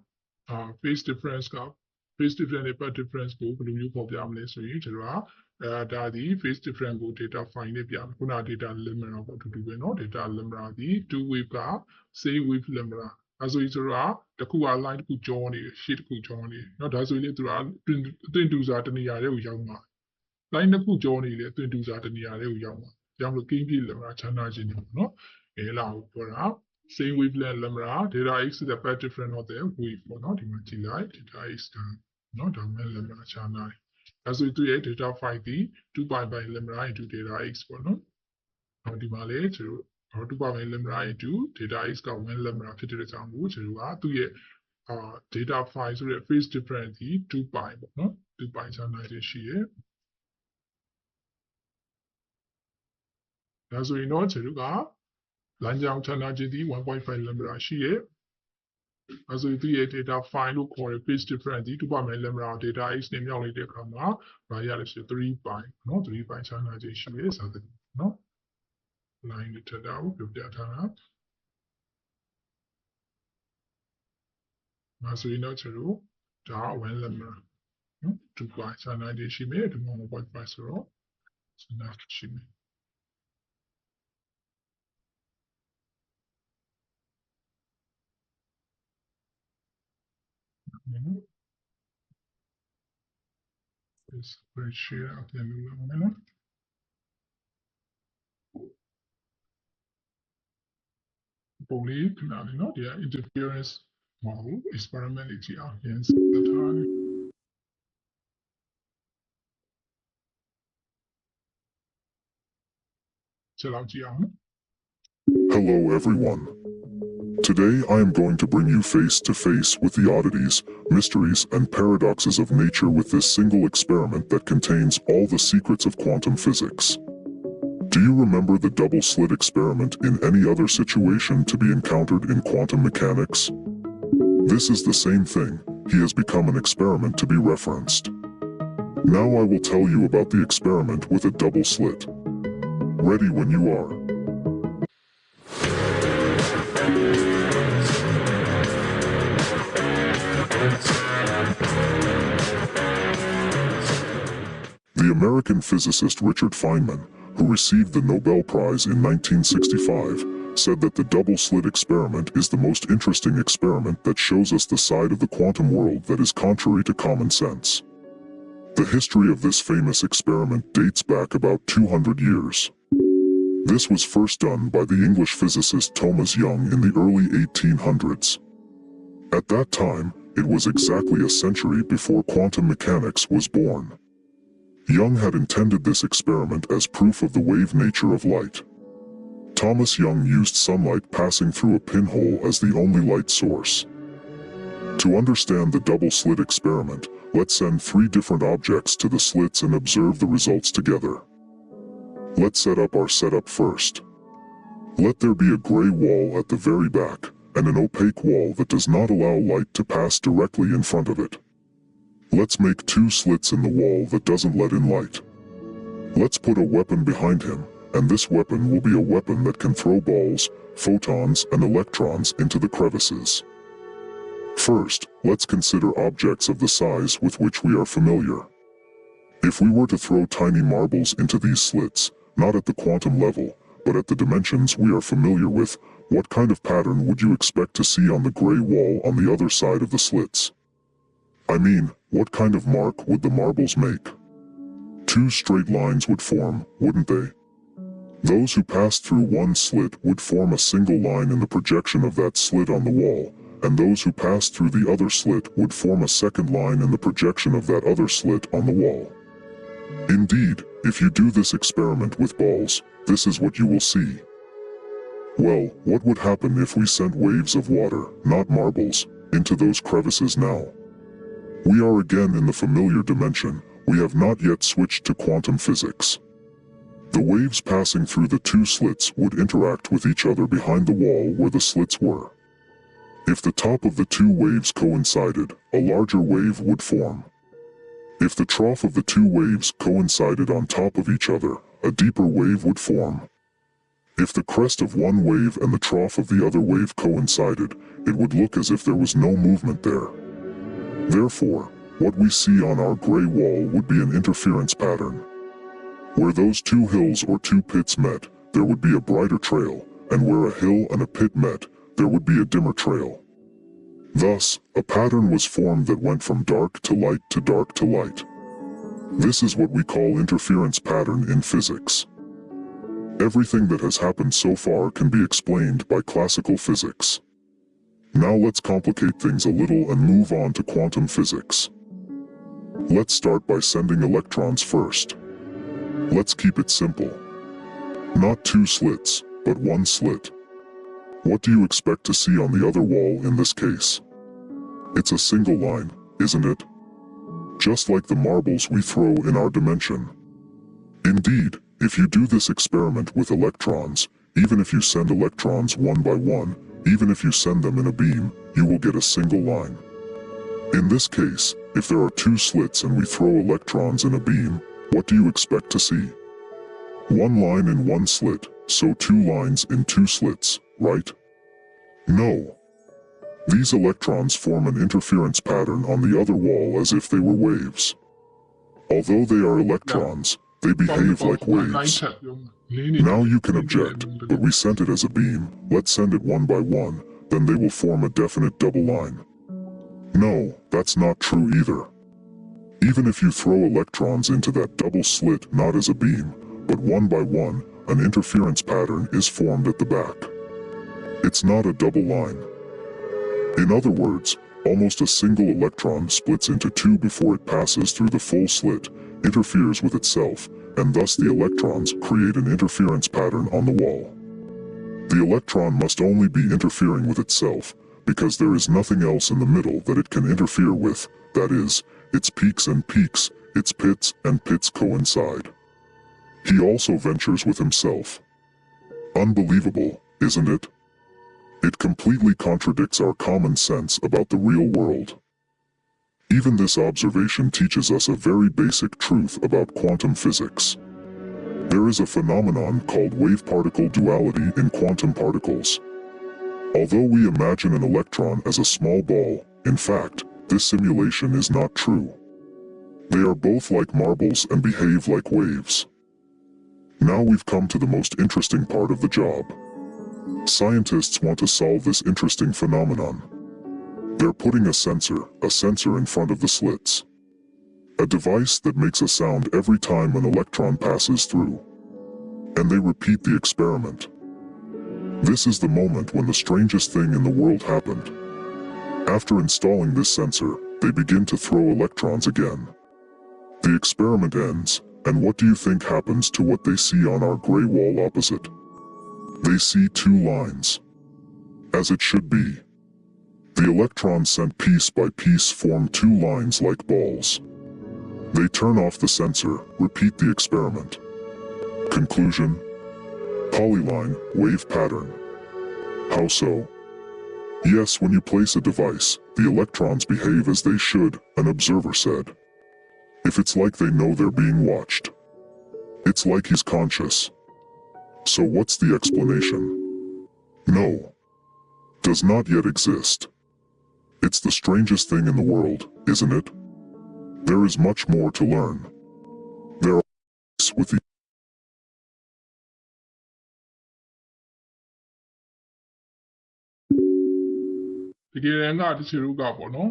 ကphase difference က phase difference နဲ့ path difference ကိုဘယ်လိုမျိုးပေါ်ပြမလဲဆိုရင်ကျွန်တော်ကဒါဒီ phase difference ကို data file နဲ့ပြမယ်ခုန data lambda ပေါ့အတူတူပဲเนาะ data lambda ဒီ two wave က same wave lambda အဲဆိုရင်ကျွန်တော်ကတစ်ခုက line တစ်ခုကြောနေတယ်ရှေ့တစ်ခုကြောနေတယ်เนาะဒါဆိုရင်လေသူကအသွင်တူစာတနေရာလေးကိုရောက်မှာ line တစ်ခုကြောနေတယ်အသွင်တူစာတနေရာလေးကိုရောက်မှာကြောင့်လို့ game ပြည့် lambda ချမ်းသာခြင်းနေပေါ့เนาะအဲလာကိုပြောတာsame wavelength lambda data x is the path difference of the wave ပေါ့နော်ဒီမှာကြည့်လိုက် data x ကနော်ဒါမှ lambda ချာနာတယ်ဒါဆိုသူရဲ့ data file ဒီ 2 pi by lambda into data x ပေါ့နော်ဟောဒီမှာလေကျွန်တော်2 pi by lambda into data x က1 lambda ဖြစ်တဲ့အကြောင်းကိုကျွန်တော်ကသူ့ရဲ့data file ဆိုတဲ့ phase difference ဒီ2 pi ပေါ့နော်2 pi ချာနာခြင်းရှိရဲ့ဒါဆိုရင်တော့ကျွန်တော်ကလမ်းကြောင်းချမ်းသာခြင်းဒီ 1.5 lambda ရှိရဲ့အဲဆိုဒီရဲ့ data file လို့ခေါ်တဲ့ phase difference ဒီ2 pi lambda data x နဲ့မြောက်လိုက်တဲ့အခါမှာဘာရလဲဆို3 pi เนาะ3 pi ချမ်းသာခြင်းရှိရဲ့စသဖြင့်เนาะ line နဲ့ထပ်တာကိုပြပြထားတာမဆိုရင်တော့ကျွန်တော်ဒါ1 lambda เนาะ2 pi ချမ်းသာခြင်းရှိမယ်ဒီမှာ 1.5 ဆိုတော့ချမ်းသာရှိမယ်share အပြင်လို့လုပ်မယ်နော်ပုံလေးခဏလေးနော်ဒီက interference မဟုတ် experiment လေးကြည့်အောင်ရင်းစထားတယ်ချက်လောက်ကြည့်အောင် Hello everyone. Today I am going to bring you face to face with the oddities, mysteries, and paradoxes of nature with this single experiment that contains all the secrets of quantum physics. Do you remember the double slit experiment in any other situation to be encountered in quantum mechanics? This is the same thing. He has become an experiment to be referenced. Now I will tell you about the experiment with a double slit. Ready when you are. The American physicist Richard Feynman, who received the Nobel Prize in 1965, said that the double slit experiment is the most interesting experiment that shows us the side of the quantum world that is contrary to common sense. The history of this famous experiment dates back about 200 years. This was first done by the English physicist Thomas Young in the early 1800s. At that time, it was exactly a century before quantum mechanics was born. Young had intended this experiment as proof of the wave nature of light. Thomas Young used sunlight passing through a pinhole as the only light source. To understand the double-slit experiment, let's send 3 different objects to the slits and observe the results together. Let's set up our setup first. Let there be a gray wall at the very back, and an opaque wall that does not allow light to pass directly in front of it. Let's make 2 slits in the wall that doesn't let in light. Let's put a weapon behind him, and this weapon will be a weapon that can throw balls, photons, and electrons into the crevices. First, let's consider objects of the size with which we are familiar. If we were to throw tiny marbles into these slits, not at the quantum level, but at the dimensions we are familiar with, what kind of pattern would you expect to see on the gray wall on the other side of the slits? I mean, what kind of mark would the marbles make? 2 straight lines would form, wouldn't they? Those who passed through one slit would form a single line in the projection of that slit on the wall, and those who passed through the other slit would form a second line in the projection of that other slit on the wall. Indeed, if you do this experiment with balls, this is what you will see. Well, what would happen if we sent waves of water, not marbles, into those crevices now? We are again in the familiar dimension. We have not yet switched to quantum physics. The waves passing through the 2 slits would interact with each other behind the wall where the slits were. If the top of the 2 waves coincided, a larger wave would form. If the trough of the 2 waves coincided on top of each other, a deeper wave would form. If the crest of one wave and the trough of the other wave coincided, it would look as if there was no movement there. Therefore, what we see on our gray wall would be an interference pattern. Where those 2 hills or 2 pits met, there would be a brighter trail, and where a hill and a pit met, there would be a dimmer trail. Thus, a pattern was formed that went from dark to light to dark to light. This is what we call interference pattern in physics. Everything that has happened so far can be explained by classical physics. Now let's complicate things a little and move on to quantum physics. Let's start by sending electrons first. Let's keep it simple. Not 2 slits, but 1 slit. What do you expect to see on the other wall in this case? It's a single line, isn't it? Just like the marbles we throw in our dimension. Indeed, if you do this experiment with electrons, even if you send electrons one by one, even if you send them in a beam, you will get a single line. In this case, if there are 2 slits and we throw electrons in a beam, what do you expect to see? 1 line in 1 slit, so 2 lines in 2 slits, right? No. These electrons form an interference pattern on the other wall as if they were waves. Although they are electrons, they behave like waves. Now you can object, but we sent it as a beam, let's send it one by one, then they will form a definite double line. No, that's not true either. Even if you throw electrons into that double slit not as a beam, but one by one, an interference pattern is formed at the back. It's not a double line. In other words, almost a single electron splits into 2 before it passes through the full slit, interferes with itself, and thus the electrons create an interference pattern on the wall. The electron must only be interfering with itself, because there is nothing else in the middle that it can interfere with, that is, its peaks and peaks, its pits and pits coincide. He also ventures with himself. Unbelievable, isn't it? It completely contradicts our common sense about the real world. Even this observation teaches us a very basic truth about quantum physics. There is a phenomenon called wave-particle duality in quantum particles. Although we imagine an electron as a small ball, in fact, this simulation is not true. They are both like marbles and behave like waves. Now we've come to the most interesting part of the job. Scientists want to solve this interesting phenomenon. They're putting a sensor in front of the slits. A device that makes a sound every time an electron passes through. And they repeat the experiment. This is the moment when the strangest thing in the world happened. After installing this sensor, they begin to throw electrons again. The experiment ends, and what do you think happens to what they see on our gray wall opposite? They see two lines. As it should be. The electrons sent piece by piece form two lines like balls. They turn off the sensor, repeat the experiment. Conclusion: polyline, wave pattern. How so? Yes, when you place a device, the electrons behave as they should, an observer said. If it's like they know they're being watched. It's like he's conscious. So what's the explanation? No. Does not yet exist. It's the strangest thing in the world, isn't it? There is much more to learn. There are with theတကယ်တမ်းကတချို့တို့ကပေါ့နော်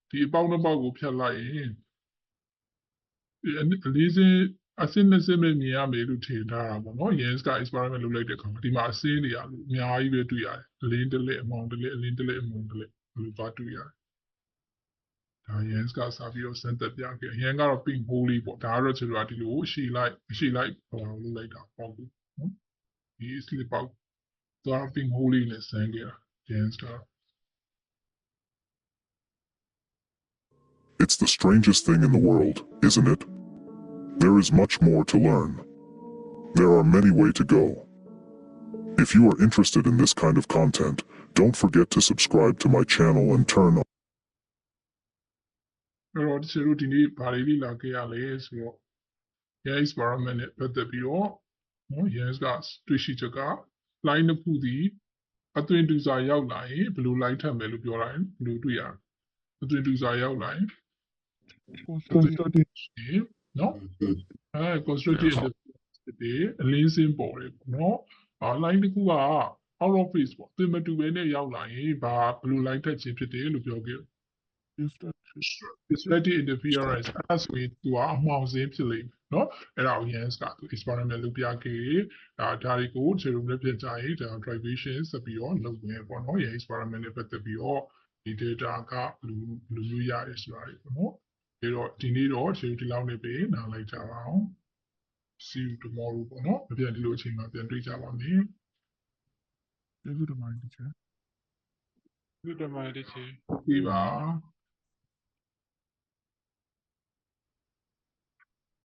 ဒီအပေါက်နှစ်ပေါက်ကိုဖြတ်လိုက်ရင်ဒီအလေးစင်းအစင်းနဲ့စင်းပဲမြင်ရမယ်လို့ထင်ထားတာပေါ့နော် Yens က experiment လုပ်လိုက်တဲ့အခါမှာဒီမှာအစင်းတွေအများကြီးပဲတွေ့ရတယ်အလင်းတစ်လက်အမောင်တစ်လက်အလင်းတစ်လက်အမောင်တစ်လက်ဘယ်လိုသွားတွေ့ရတယ်ဒါ Yens ကစာပြီးတော့စမ်းသပ်ပြခဲ့ Yens ကတော့ pink hole လေးပေါ့ဒါကတော့ကျွန်တော်ကဒီလိုရှည်လိုက်ဟိုလုပ်လိုက်တာပေါ့ဘူးနော်ဒီ slip ပေါက်သွား pink hole လေးနဲ့စမ်းခဲ့တာ Yens က It's the strangest thing in the world, isn't it? There is much more to learn. There are many ways to go. If you are interested in this kind of content, don't forget to subscribe to my channel and turn on အဲ့တော့ဒီလိုဒီနေ့ဘာလေးလေးလာခဲ့ရလဲဆိုတော့ Yes experiment နဲ့ပတ်သက်ပြီးတော့နော် Yes ကတွေ့ရှိချက်က line တစ်ခုဒီအသွင်တူစာရောက်လာရင်ဘယ်လို line ထပ်မယ်လို့ပြောလိုက်ဘယ်လိုတွေ့ရလဲအသွင်တူစာရောက်လာရင် constructive နော်constructive ဒီအလင်းစင်းပေါ်တယ်ပေါ့နော်line တစ်ခုက out of phase ပေါ့အသွင်မတူဘဲနဲ့ရောက်လာရင်ဘာဘယ်လို line ထပ်ခြင်းဖြစ်တယ်လို့ပြောခဲ့ distracted interference အဲ့ဒါဆိုရင်သူကအမှောင်စင်းဖြစ်လိမ့်မယ်နော်အဲ့ဒါကို Yens ကသူ experiment လုပ်ပြခဲ့ဒါတွေကိုကျွန်တော်တို့ပြန်ကြရင်ဒါ derivation ဆက်ပြီးတော့လုပ်မယ်ပေါ့နော် Yens experiment နဲ့ပတ်သက်ပြီးတော့ဒီ data ကဘယ်လိုမျိုးရတယ်ဆိုတာတွေပေါ့နော်အဲ့တော့ဒီနေ့တော့ကျွန်တော်ဒီလောက်နဲ့ပဲနားလိုက်ကြပါအောင် see you tomorrow ပေါ့နော်ပြန်ဒီလိုအချိန်မှာပြန်တွေ့ကြပါမယ် ကျေးဇူးတင်ပါတယ် teacher ဒီပါ